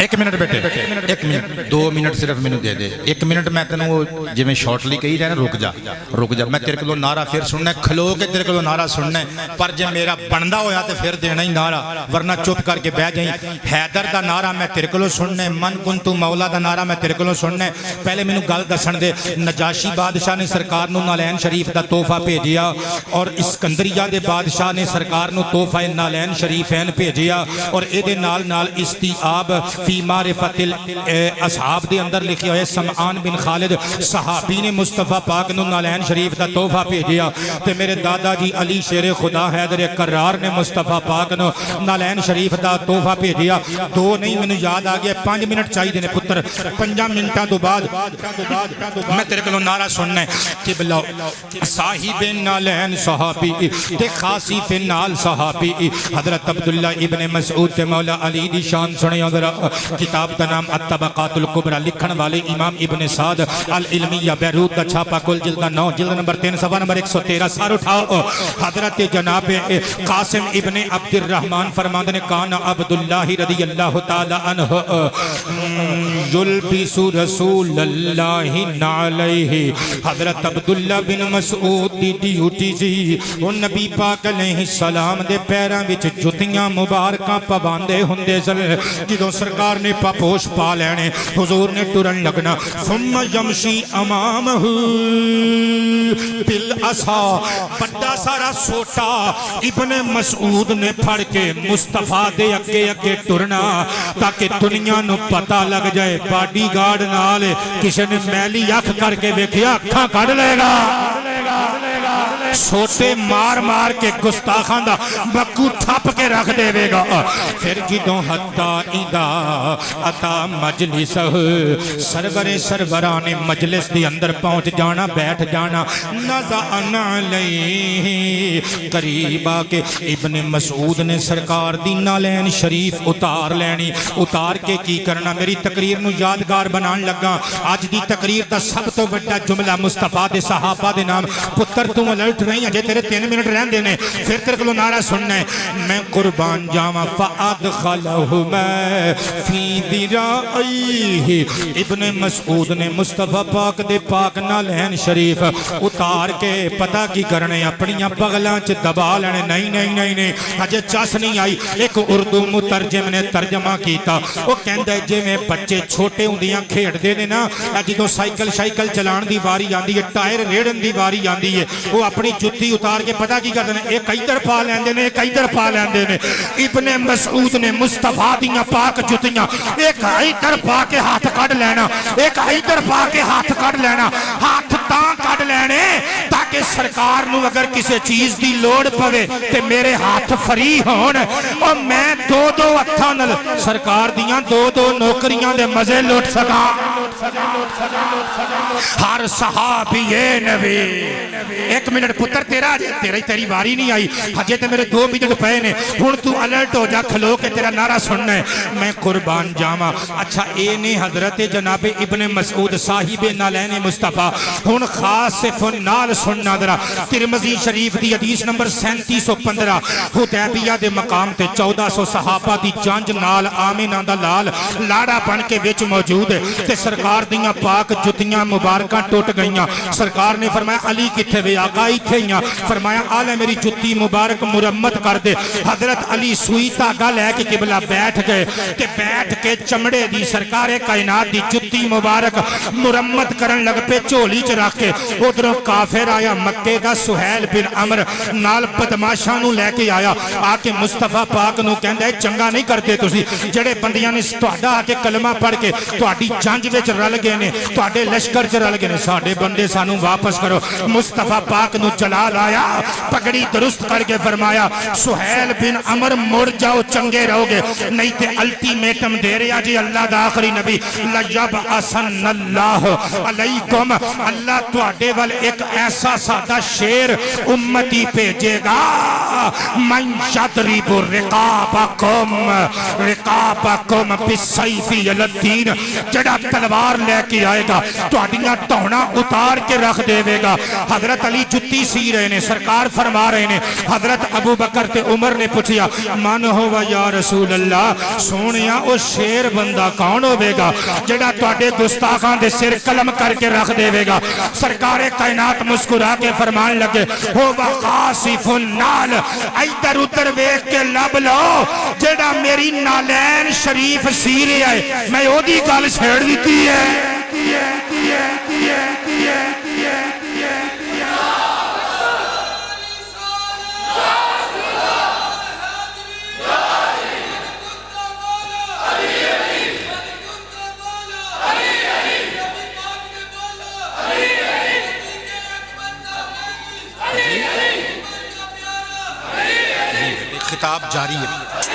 ایک منٹ بیٹے, ایک منٹ, 2 منٹ صرف میں دے دے. 1 منٹ میں تنوں جی میں شارٹلی کہی رہنا رک جا میں تیرے کلو نعرہ پھر سننا ہے, کھلو کے تیرے کلو نعرہ سننا ہے. پر جب میرا بندہ ہویا تو پھر دینا ہی نعرہ, ورنہ چپ کر کے بہ جائیں. حیدر دا نعرہ میں تیرے کلو سننا ہے, من کنتو مولا دا نعرہ میں تیرے کلو سننا ہے. پہلے میں گل دسن دے, نجاشی بادشاہ نے سرکار نو نالین شریف دا تحفہ بھیجیا اور اسکندریہ دے بادشاہ نے سرکار نو تحفہ نالین شریفین بھیجیا. اور اے دے نال نال استیاب فی معرفت اصحاب دے اندر لکھی ہوئے سمعان بن خالد صحابی نے مصطفیٰ پاک نو نالین شریف دا تحفہ بھیجیا. تے میرے دادا جی علی شیر خدا حیدر کرار نے مصطفیٰ پاک نو نالین شریف دا تحفہ بھیجیا. 2 نہیں میں یاد آ گیا, 5 منٹ چاہی دینے پتر. 5 منٹاں تو بعد میں تیرے کلو نعرہ سننا ہے کہ بلاؤ صاحب نالین صحابی تے خاصف نال صحابی حضرت عبداللہ ابن مسعود تے مولا علی دی شان سنے. کتاب کا نام الطبقات الکبرى, لکھن والے امام ابن سعد العلمیہ بیروت دا چھاپا کل جلد 9 جلد نمبر 3 صفحہ نمبر 113. سار اٹھاؤ. حضرت جناب قاسم ابن عبد الرحمن فرماندے نے کانا عبداللہ رضی اللہ تعالی عنہ یلبس رسول اللہ نعلیہ. حضرت عبداللہ بن مسعود دی ڈیوٹی سی وہ نبی پاک علیہ السلام دے پیراں وچ جتیاں مبارکاں پواندے ہوندے سن. جدوں سرکار سرکار نے پاپوش پا لینے حضور نے ٹرن لگنا ثم یمشی امامہ بالعصا بڑا سارا سوٹا ابن مسعود نے پھڑ کے مصطفیٰ دے اگے اگے ٹرنا تاکہ دنیا نو پتہ لگ جائے باڈی گارڈ نال کسی نے میلی اکھ کر کے دیکھیا اکھاں کڈ لے گا سوٹے مار مار کے گستاخاں دا بکو تھپ کے رکھ دے وے گا پھر جدوں حتا ایندا عطا مجلس سرور سروران مجلس دی اندر پہنچ جانا بیٹھ جانا نزعنا علیہ قریب آکے ابن مسعود نے سرکار دی نالین شریف اتار لینی اتار کے کی کرنا میری تقریر نو یادگار بنان لگا آج دی تقریر دا سب تو بڑا جملہ مصطفیٰ دے صحابہ دے نام پتر تم الرٹ نہیں ہے جے تیرے 3 منٹ رہن دینے پھر تیرے کلو نعرہ سننا ہے میں قربان جاما فَأَدْخَلَهُمَا فِي ذِرَائِهِ ابن مسعود نے مصطفیٰ پاک دے پاک نالین شریف اتار کے پتہ کی کرنے اپنیاں بغلاں چ دبا لینے نہیں اجے چاس نہیں آئی ایک اردو مترجم نے ترجمہ کیتا وہ کہندا ہے جے میں بچے چھوٹے ہوندیاں کھیڈ دے نے نا جدوں سائیکل چلان دی واری آندی ہے ٹائر ریڑن دی واری آندی ہے وہ اپنی جُتی اتار کے پتہ کی کرتے ہیں ایک ادھر پا لیندے نے ایک ادھر پا لیندے نے ابن مسعود نے مصطفیٰ دیاں پاک جُتیاں ایک ادھر پا کے ہاتھ کڈ لینا ایک ادھر پا کے ہاتھ کڈ لینا ہاتھ تاں کڈ لینے تاکہ سرکار نو اگر کسی چیز دی لوڑ پوے تے میرے ہاتھ فری ہون اور میں دو ہتھاں نال سرکار دیاں دو نوکریاں دے مزے لوٹ سکا ہر صحابی نبی 1 منٹ پتر تیرا تیری واری نہیں آئی ہجے تے میرے 2 منٹ پے نے ہن تو الرٹ ہو جا کھلو کے تیرا نعرہ سننا ہے میں قربان جاواں اچھا اے نے حضرت جناب ابن مسعود صاحب نالین مصطفیٰ ہن خاص نال سننا ذرا ترمذی شریف دی حدیث نمبر 3715 حدیبیہ دے مقام تے 1400 صحابہ دی جنج نال آمنہ دا لال لاڑا بن کے وچ موجود ہے تے سرکار دیاں پاک جتیاں مبارکاں ٹوٹ گئیاں سرکار نے فرمایا علی کتھے وے آقا ایتھے ہیاں فرمایا آلے میری جتی مبارک مرمت کر دے حضرت علی سوئی دھاگا لے کے قبلہ بیٹھ گئے کہ بیٹھ کے چمڑے دی سرکار کائنات دی جتی مبارک مرمت کرن لگ پہ چولی چ رکھ کے ادھروں کافر آیا مکے دا سہیل بن عمر نال بدماشاں نو لے کے آیا آ کے مصطفیٰ پاک نو کہندا ہے چنگا نہیں کرتے تسی جڑے بندیاں نے تہاڈا آ کے کلمہ پڑھ کے تہاڈی جنج وچ رل گئے نے تہاڈے لشکر چ رل گئے نے ساڈے بندے سانو واپس کرو مصطفیٰ پاک نو جلال آیا پگڑی درست کر کے فرمایا سہیل بن عمر مڑ جاؤ چنگے رہو گے نہیں تے الٹیمیٹم دے رہا جی اللہ دا آخری نبی لَيَبْعَثَنَّ اللَّهُ عَلَيْكُمْ اللہ تواڈے وال ایک ایسا سادہ شیر امتی بھیجے گا من یضرب رقابکم بالسیف علی الدین جڑا تلوار لے کے آئے گا تواڈیاں ٹھونا اتار کے رکھ دے گا حضرت علی جتی سی رہے نے سرکار فرما رہے نے حضرت ابو بکر تے عمر نے پوچھیا من ہوا یا رسول اللہ سونیا او شیر بندہ کون ہوے گا جڑا تواڈے گستاخاں دے سر قلم کر کے رکھ دے گا سرکار کائنات مسکرا کے فرمان لگے ہو وقاصف النال ادھر ادھر ویکھ کے لب لو جڑا میری نالین شریف سی رہا ہے میں او دی گل چھیڑ دتی ہے خطاب جاری ہے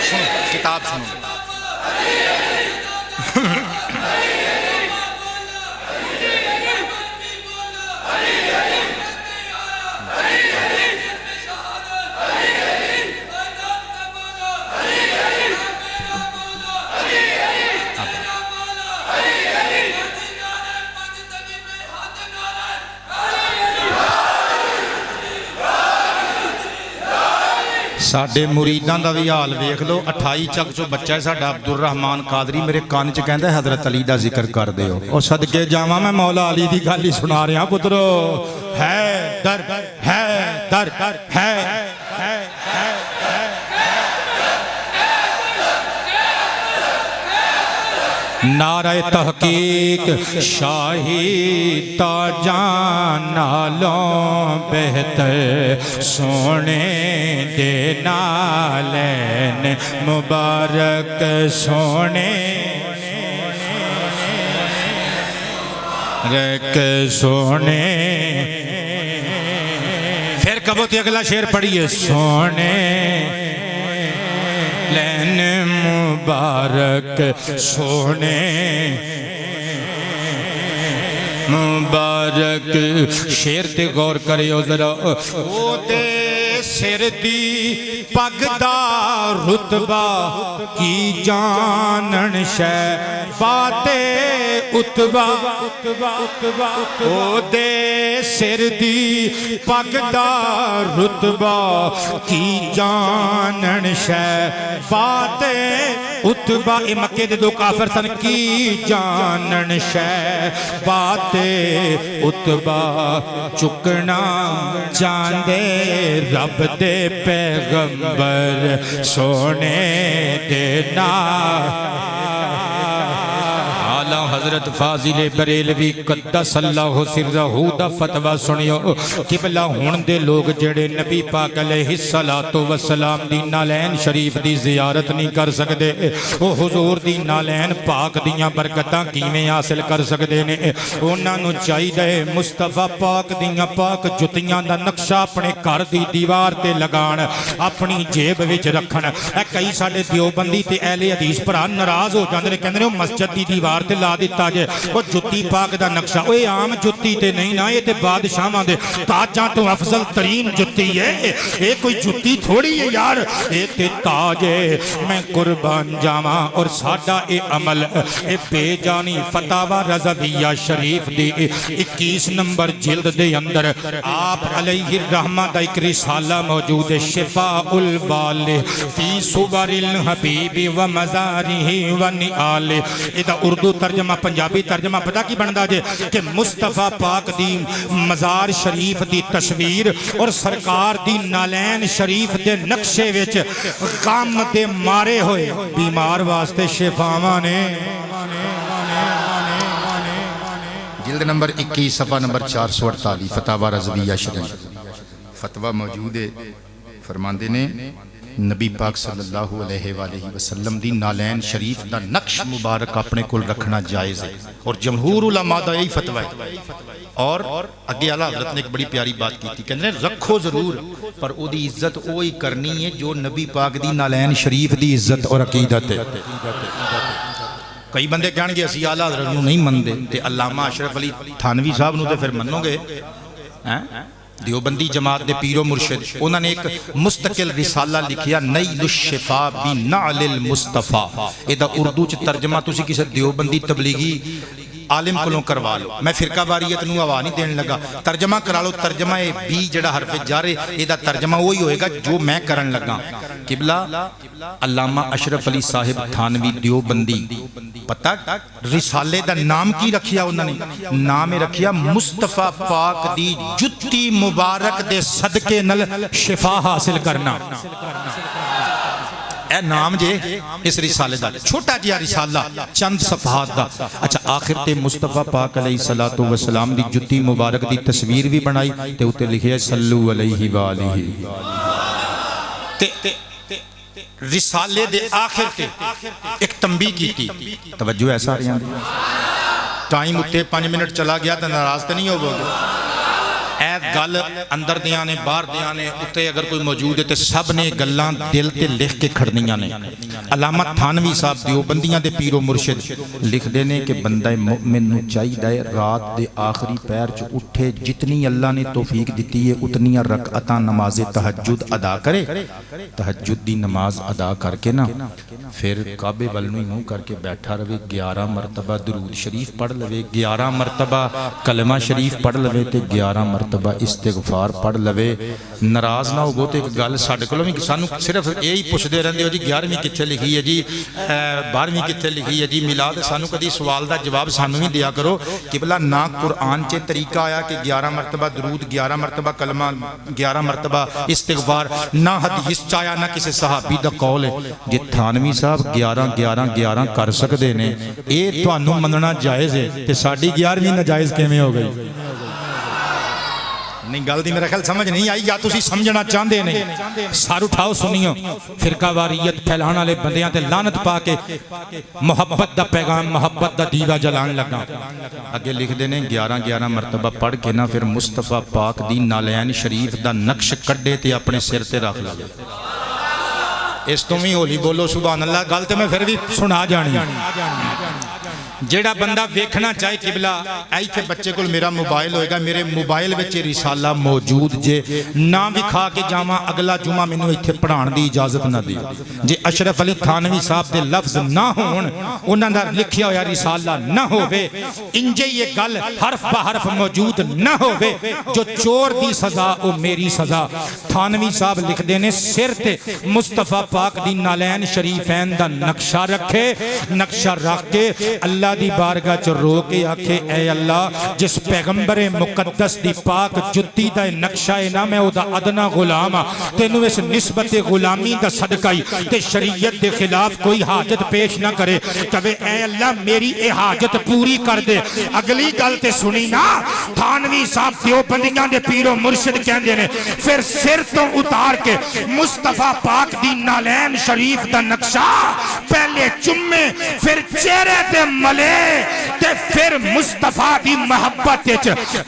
سنو خطاب سنو ساڈے مریدان دا بھی حال ویکھ لو 28 چک جو بچہ ہے ساڈا عبدالرحمان قادری میرے کان چ کہندا ہے حضرت علی دا ذکر کر دیو اور صدقے جاواں میں مولا علی دی گل ہی سنا رہا پترو ہے در ہے نعرہ تحقیق شاہی تاجاں نالوں بہتر سونے دے نالین مبارک سونے رک سونے. پھر کبوتی اگلا شعر پڑھیے. سونے لین مبارک سونے مبارک. شعر تے غور کریو ذرا. او تے سر دی پگ دا رتبہ کی جانن شے باتے اتبا. او دے سر دی پگ دا رتبہ کی جانن شے باتے اتبا. اے مکے دے دو کافر سن. کی جانن شے باتے اتبا چکنا چاندے رب دے پیغمبر سونے دے نام. حضرت فاضل بریلوی قدس اللہ سرہ دا فتوہ سنیو. قبلہ ہون دے لوگ جڑے نبی پاک علیہ السلام دی نالین شریف دی زیارت نہیں کر سکدے او حضور دی نالین پاک دیاں برکتاں کیویں حاصل کر سکدے نے؟ انہاں نوں چاہیے مصطفیٰ پاک دیاں پاک جتیاں دا نقشہ اپنے گھر دی دیوار تے لگان اپنی جیب وچ رکھن. اے کئی ساڈے دیوبندی تے اہل حدیث بھرا ناراض ہو جاندے نے کہندے نے مسجد دی دیوار تے لا دیتا جے وہ جتی پاک دا نقشہ. اوے عام جتی تے نہیں نا, یہ تے بادشاہاں دے تاجاں تو افضل ترین جتی ہے. اے کوئی جتی تھوڑی ہے یار, اے تے تاج ہے. میں قربان جاواں اور ساڈا اے عمل اے بے جانی فتاوی رضویہ شریف دی 21 نمبر جلد دے اندر آپ علیہ الرحمہ دا ایک رسالہ موجود ہے, شفاء الوال فی صور الحبیب و مزارہ و نعال. اے دا اردو ترجمہ پنجابی ترجمہ پتہ کی بندا جے کہ مصطفیٰ پاک دی مزار شریف دی تصویر اور سرکار دی نالین شریف دے نقشے وچ غم دے مارے ہوئے بیمار واسطے شفاواں نے. جلد نمبر 21 صفحہ نمبر 448 فتاوی رضویہ شریف فتوہ موجود ہے. فرماندے نے نبی پاک صلی اللہ علیہ وآلہ وسلم دی نالین شریف دا نقش مبارک اپنے کل رکھنا جائز ہے اور جمہور علماء دا یہی فتوہ ہے. اور اگے اعلیٰ حضرت نے ایک بڑی پیاری بات کی تھی, کہنے رکھو ضرور پر او دی عزت وہی کرنی ہے جو نبی پاک دی نالین شریف دی عزت اور عقیدت ہے. کئی بندے کہن گے اسی اعلیٰ حضرت نو نہیں مندے تے علامہ اشرف علی تھانوی صاحب نو تے پھر منو گے. دیوبندی جماعت دے پیر و مرشد انہوں نے ایک مستقل رسالہ لکھیا نیل الشفا بنعل المصطفیٰ. یہ دا اردو چ ترجمہ تسی کسی دیوبندی تبلیغی عالم کلوں کروا لو. میں فرقہ واریت نو آواز نہیں دین لگا, ترجمہ کرا لو. ترجمہ بی جڑا حرف جارے یہ دا ترجمہ وہی ہوئے گا جو میں کرن لگا. قبلہ علامہ اشرف علی صاحب تھانوی دیوبندی پتہ رسالے دا نام کی رکھیا انہوں نے؟ نام رکھیا مصطفیٰ پاک دی جتی مبارک دے صدقے نل شفا حاصل کرنا. اے نام جے اس رسالے دا چھوٹا جیا رسالہ چند صفحات دا. اچھا آخر تے مصطفیٰ پاک علیہ السلام دی جتی مبارک دی تصویر بھی بنائی تے اتے لکھے صلو علیہ وآلہ. رسالے دے آخر تے ایک تنبیہ کی تھی, توجہ ایسا رہی ہیں ٹائم اتے 5 منٹ چلا گیا تو ناراض تے نہیں ہو گئے. اے گل اندر دیاں نے باہر دیاں نے اتے اگر کوئی موجود ہے تے سب نے گلاں دل تے لکھ کے کھڑنیاں نے. علامہ تھانوی صاحب دیوبندیاں دے پیر و مرشد لکھ دینے کہ بندہ مومن نو چاہیے رات دے آخری پیر چ اٹھے جتنی اللہ نے توفیق دیتی ہے اتنی رکعتاں نماز تہجد ادا کرے. تہجد دی نماز ادا کر کے نا پھر کعبے ول نوں منہ کر کے بیٹھا رہے, 11 مرتبہ درود شریف پڑھ لوے, 11 مرتبہ کلمہ شریف پڑھ لوے تے 11 مرتبہ مرتبہ استغفار پڑھ لوے ناراض نہ ہوگو تو ایک گل ساڈے کولوں بھی سانو صرف یہی پوچھتے رہندے ہو جی 11ویں کتنے لکھی ہے جی 12ویں کتنے لکھی ہے جی میلاد سانو کدی سوال دا جواب سانو ہی دیا کرو کہ بلا نہ قرآن چ طریقہ آیا کہ 11 مرتبہ درود 11 مرتبہ کلمہ 11 مرتبہ استغفار نہ حدیث چ آیا نہ کسی صحابی دا قول ہے جی تھانوی صاحب 11 کر سکتے نے یہ تانوں مننا جائز ہے تے ساڈی 11ویں ناجائز کیویں ہو گئی نہیں گل دی میرا خیال سمجھ نہیں آئی یا تسی سمجھنا چاہندے نہیں سار اٹھاؤ سنیو فرقہ واریت پھیلانے والے بندیاں تے لعنت پا کے محبت دا پیغام محبت دا دیوا جلان لگا اگے لکھ دے نے 11 مرتبہ پڑھ کے نہ پھر مصطفیٰ پاک دی نالین شریف دا نقش کڈے تے اپنے سر تے رکھ لے اس تو بھی ہولی بولو سبحان اللہ گل تے میں پھر بھی سنا جانی جیڑا بندہ ویکھنا چاہے قبلہ ایتھے بچے کول میرا موبائل ہوئے گا میرے موبائل وچ رسالہ موجود جے نہ وکھا کے جاواں اگلا جمعہ مینوں ایتھے پڑھان دی اجازت نہ دی جے اشرف علی تھانوی صاحب دے لفظ نہ ہون انہاں دا لکھیا ہویا رسالہ نہ ہووے انجے یہ گل حرف بہ حرف موجود نہ ہووے جو چور دی سزا او میری سزا تھانوی صاحب لکھ دے نے سر تے مصطفیٰ پاک دی نالین شریفین دا نقشہ رکھے نقشہ رکھ کے اللہ دی بارگاہ چ رو کے آکھے اے اللہ جس پیغمبر مقدس دی پاک جتی دا نقشہ ہے نا میں او دا ادنا غلام تینوں اس نسبت غلامی دا صدقہ تے شریعت دے خلاف کوئی حاجت پیش نہ کرے کہے اے اللہ میری اے حاجت پوری کر دے اگلی گل تے سنی نا تھانوی صاحب دیوبندیاں دے پیر و مرشد کہندے نے پھر سر تو اتار کے مصطفیٰ پاک دی نالین شریف دا نقشہ پہلے چمے پھر چہرے تے ملے تے پھر مصطفیٰ دی محبت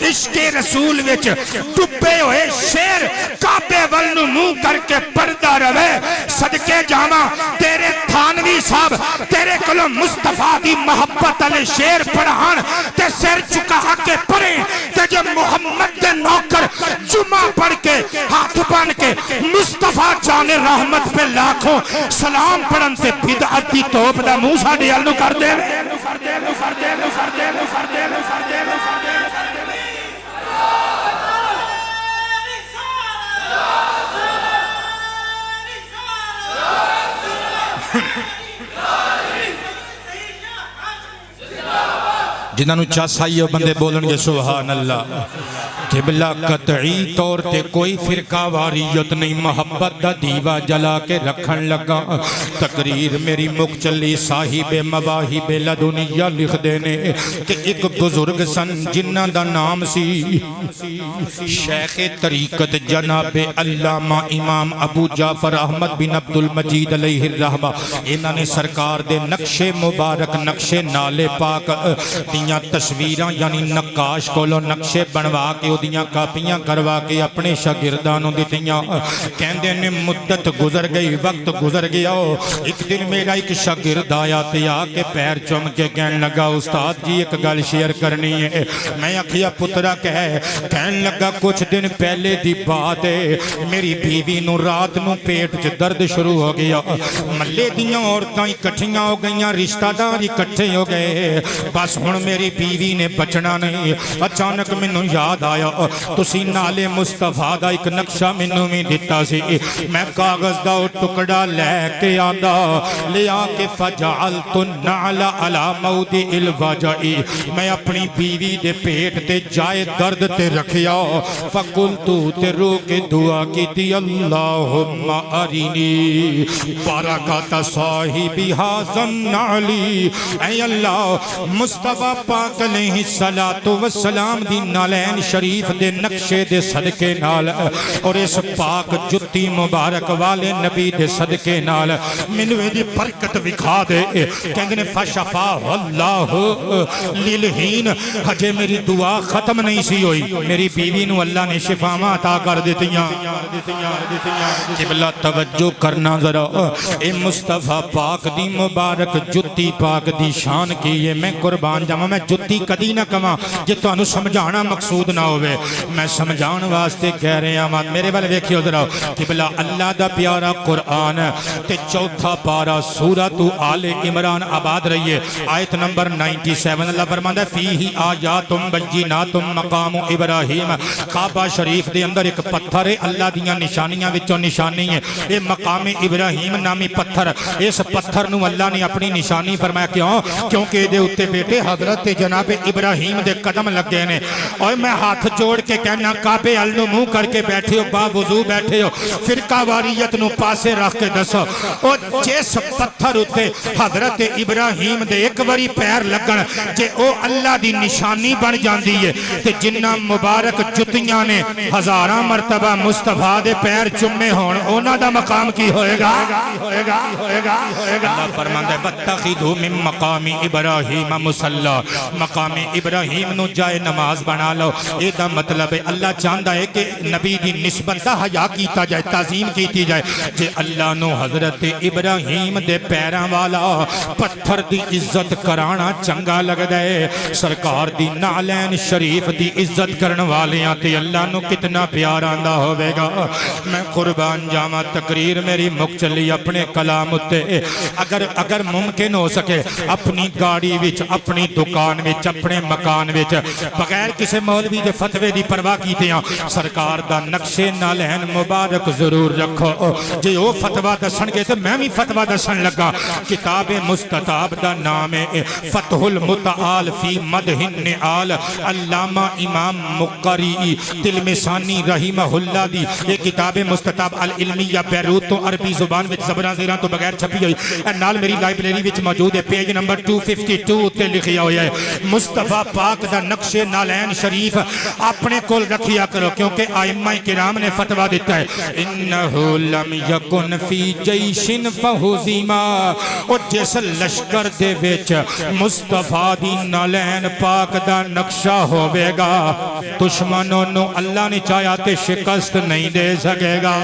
عشق رسول وچ ڈبے ہوئے شیر کعبے والنو منہ کر کے پردہ روے صدقے جاواں تیرے تھانوی صاحب تیرے کلو مصطفیٰ دی محبت علی شیر پڑھان تے سر چکا کے پڑھیں تے جب محمد دے نوکر جمعہ پڑھ کے ہاتھ بن کے مصطفیٰ جان رحمت پہ لاکھوں سلام پڑھن تے بدعت دی توپ دا منہ ساڈے ال نو کر دے جنہاں نو چاس آئی ہو بندے بولن گے سبحان اللہ قبلہ قطعی طور تے کوئی فرقہ واریت نہیں محبت دا دیوا جلا کے رکھن لگا تقریر میری مک چلی صاحب مواہب لدنیا لکھ دینے کہ ایک بزرگ سن جنہ دا نام سی شیخ طریقت جناب علامہ امام ابو جعفر احمد بن عبد المجید علیہ الرحمہ انہاں نے سرکار دے نقش مبارک نقش نالے پاک دیاں تصویراں یعنی نقاش کولو نقشے بنوا کے دیاں کاپیاں کروا کے اپنے شاگردانوں دیتیاں کہندے نے مدت گزر گئی وقت گزر گیا ایک دن میرا ایک شاگرد آیا تے آ کے پیر چوم کے کہنے لگا استاد جی ایک گل شیئر کرنی ہے میں آکھیا پترا کہنے لگا کچھ دن پہلے دی بات ہے میری بیوی نو رات نو پیٹ چ درد شروع ہو گیا ملے دیاں عورتاں اکٹھیاں ہو گئیاں رشتہ دار اکٹھے ہو گئے بس ہن میری بیوی نے بچنا نہیں اچانک مینوں یاد آیا تسی نالے مصطفیٰ دا ایک نقشہ مینوں بھی دتا سی میں کاغذ دا ٹکڑا لے کے آندا لے آ کے فجعلت النعل علی موضع الوجع میں اپنی بیوی دے پیٹ تے جائے درد تے رکھیا فقلت تے رو کے دعا کی تی اللہم ارینی برکات صاحبی ھذا النعل اے اللہ مصطفیٰ پاک علیہ السلام دی نالین شریف دے نقشے دے صدقے نال اور اس پاک جتی مبارک والے نبی دے صدقے نال منوے دی برکت وکھا دے کہندے نے فشفا اللہ للہین ہجے میری دعا ختم نہیں سی ہوئی میری بیوی نو اللہ نے شفاواں عطا کر دیتیاں قبلہ توجہ کرنا ذرا اے مصطفیٰ پاک دی مبارک جتی پاک دی شان کی ہے میں قربان جاواں میں جتی کدی نہ کما جے تانوں سمجھانا مقصود نہ ہوئے میں سمجھان واسطے کہہ رہے ہیں میرے والے ویکھیو ذرا قبلہ اللہ دا پیارا قرآن تے چوتھا پارا سورۃ آل عمران آباد رہیے آیت نمبر 97 اللہ فرماندا ہے فیہ آیات بینات مقام ابراہیم کعبہ شریف دے اندر ایک پتھر ہے اللہ دیاں نشانیاں وچوں نشانی ہے یہ مقام ابراہیم نامی پتھر اس پتھر نو اللہ نے اپنی نشانی فرمایا کیوں کیونکہ دے اتے بیٹے حضرت جناب ابراہیم دے قدم لگے نے اور میں ہاتھ جوڑ کے کہنا کعبے النو منہ کر کے بیٹھے ہو با وضو بیٹھے ہو فرقہ واریت نو پاسے رکھ کے دسو اور جس پتھر اتے حضرت ابراہیم دے ایک باری پیر لگن جے او اللہ دی نشانی بن جاندی ہے تے جنہ مبارک جتیاں نے ہزاراں مرتبہ مصطفیٰ دے پیر چمے ہون اونا دا مقام کی ہوئے گا اللہ فرماندا ہے واتخذوا من مقام ابراہیم مصلی مقام ابراہیم نو جائے نماز بنا لو اے دا مطلب ہے اللہ چاہندا ہے کہ نبی دی نسبت دا حیا کیتا جائے تعظیم کیتی جائے جے اللہ نو حضرت ابراہیم دے پیراں والا پتھر دی عزت کرانا چنگا لگدا ہے سرکار دی نعلین شریف دی عزت کرن والیاں تے اللہ نو کتنا پیار آندا ہوے گا میں قربان جاواں تقریر میری مک چلی اپنے کلام اتے اگر ممکن ہو سکے اپنی گاڑی وچ اپنی دکان وچ اپنے مکان وچ بغیر کسی مولوی دے فتوے دی پرواہ کیتے ہیں سرکار دا نقش نالین مبارک ضرور رکھو جے او فتوہ دسن گے تو میں بھی فتوہ دسن لگا کتاب مستطاب دا نام ہے فتح المتعال فی مدح النعال علامہ امام مقری تلمسانی رحمہ اللہ دی یہ کتاب مستطاب العلمیہ بیروت تو عربی زبان وچ زبراں زیراں تو بغیر چھپی ہوئی نال میری لائبریری وچ موجود ہے پیج نمبر 252 تے لکھیا ہویا ہے مصطفیٰ پاک دا نقش نالین شریف اپنے کول رکھیا کرو کیونکہ ائمہ کرام نے فتویٰ دیتا ہے انہو لم یکن فی جیشن فہزیما اور جیسا لشکر دے وچ مصطفیٰ دی نالین پاک دا نقشہ ہوئے گا دشمنوں نو اللہ نے چاہیا تے شکست نہیں دے سکے گا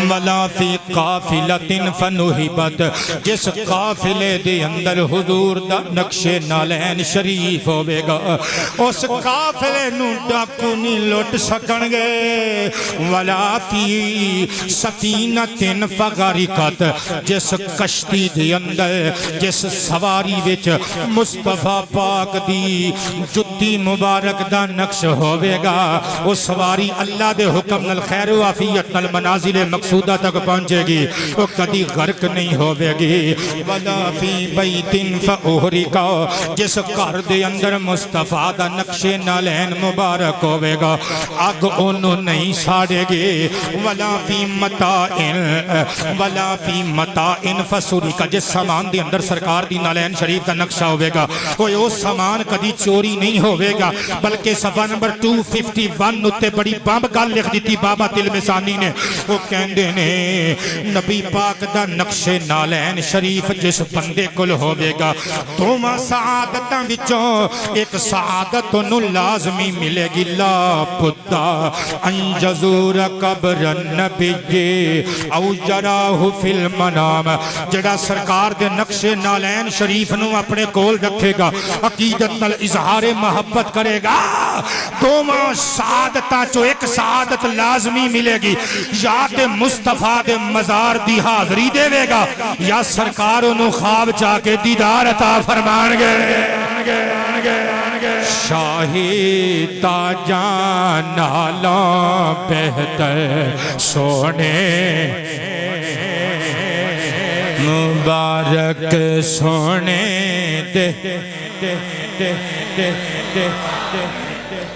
ولا فی قافلت فنہبت جس قافلے دے اندر حضور دا نقش نالین شریف ہوئے گا اس قافلے نو ڈاکو نہیں لٹ سکن گے ولا فی سفینت فغرقت جس کشتی دے اندر جس سواری وچ مصطفیٰ پاک دی جتی مبارک دا نقش ہوئے گا وہ سواری اللہ دے حکم نال خیر و عافیت نال منازل مقصودہ تک پہنچے گی وہ کدی غرق نہیں ہوئے گی ولا فی بیت فاحرق جس گھر دے اندر مصطفیٰ دا نقش نالین مبارک ہوئے گا آگ انہوں نہیں ساڑے گی ولا فی متاعن فسرق جس سامان دے اندر سرکار دی نالین شریف دا نقشہ ہوئے گا کوئی وہ سامان کدی چوری نہیں ہوئے گا بلکہ صفحہ نمبر 251 نتے بڑی بامب گال لکھ دیتی بابا تلمسانی نے وہ کہندے نے نبی پاک دا نقش نالین شریف جس بندے کل ہوئے گا دوما سعادتاں وچوں ایک سعادت نو لازمی ملے گی لا پتا ان جزور قبر النبی او جراہ فی المنام جڑا سرکار دے نقش نالین شریف نو اپنے کول رکھے گا عقیدت نال اظہار محبت کرے گا دوما سعادتاں چو ایک سعادت لازمی ملے گی یا تے مصطفیٰ دے مزار دی حاضری دے وے گا یا سرکار انہوں خواب چاہ کے دیدار عطا فرمان گے شاہی تاجان نالوں بہتر سونے مبارک سونے دے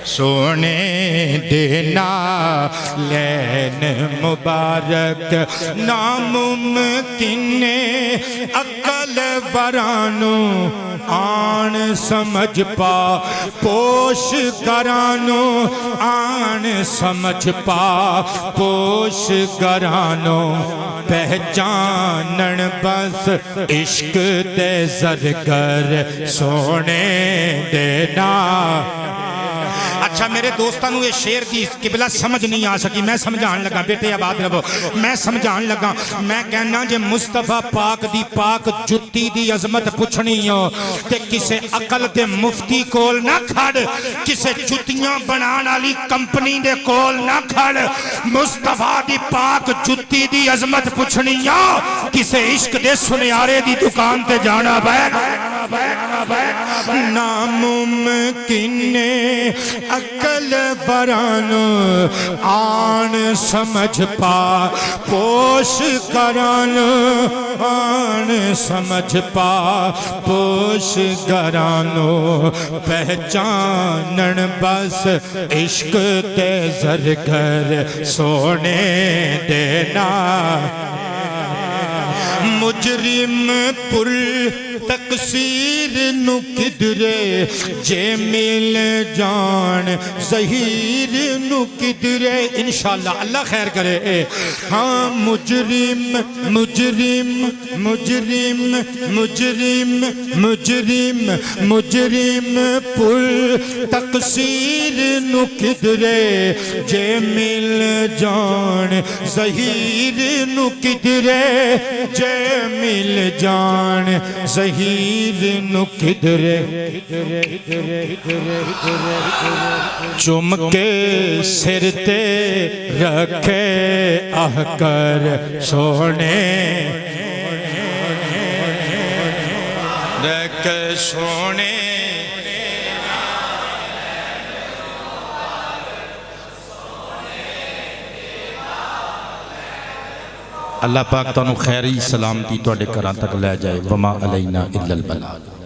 سونے دینا لین مبارک ناممکن عقل ورانو آن سمجھ پا پوش کرانو آن سمجھ پا پوش کرانو پہچانن بس عشق دے زرگر سونے دینا اچھا میرے دوستانو یہ شیر دی قبلہ سمجھ نہیں آ سکی، میں سمجھان لگا، بیٹے آباد رہو، میں سمجھان لگا، میں کہنا جے مصطفیٰ پاک دی پاک جتی دی عظمت پوچھنی ہو تے کسے عقل دے مفتی کول نہ کھڑ، کسے جتیاں بنان والی کمپنی دے کول نہ کھڑ، مصطفیٰ دی پاک جتی دی عظمت پوچھنی ہو کسے عشق دے سنیارے دی دکان تے جانا بیٹھ ناممکن عقل بران آن سمجھ پا پوش کران آن سمجھ پا پوش کرانو پہچانن بس عشق تے زرگر سونے دینا مجرم پر تقصیر نو کدرے جے مل جان ظہیر نو کدرے انشاءاللہ اللہ خیر کرے ہاں مجرم مجرم مجرم مجرم مجرم مجرم پر تقصیر نو کدرے جے مل جان ظہیر نو کدرے جے مل جان ظہیر نو کدرے چم کے سر تے رکھے آہ کر سونے رکھ سونے اللہ پاک تانوں خیری سلامتی تواڈے گھراں تک لے جائے وما علینا الا البلاغ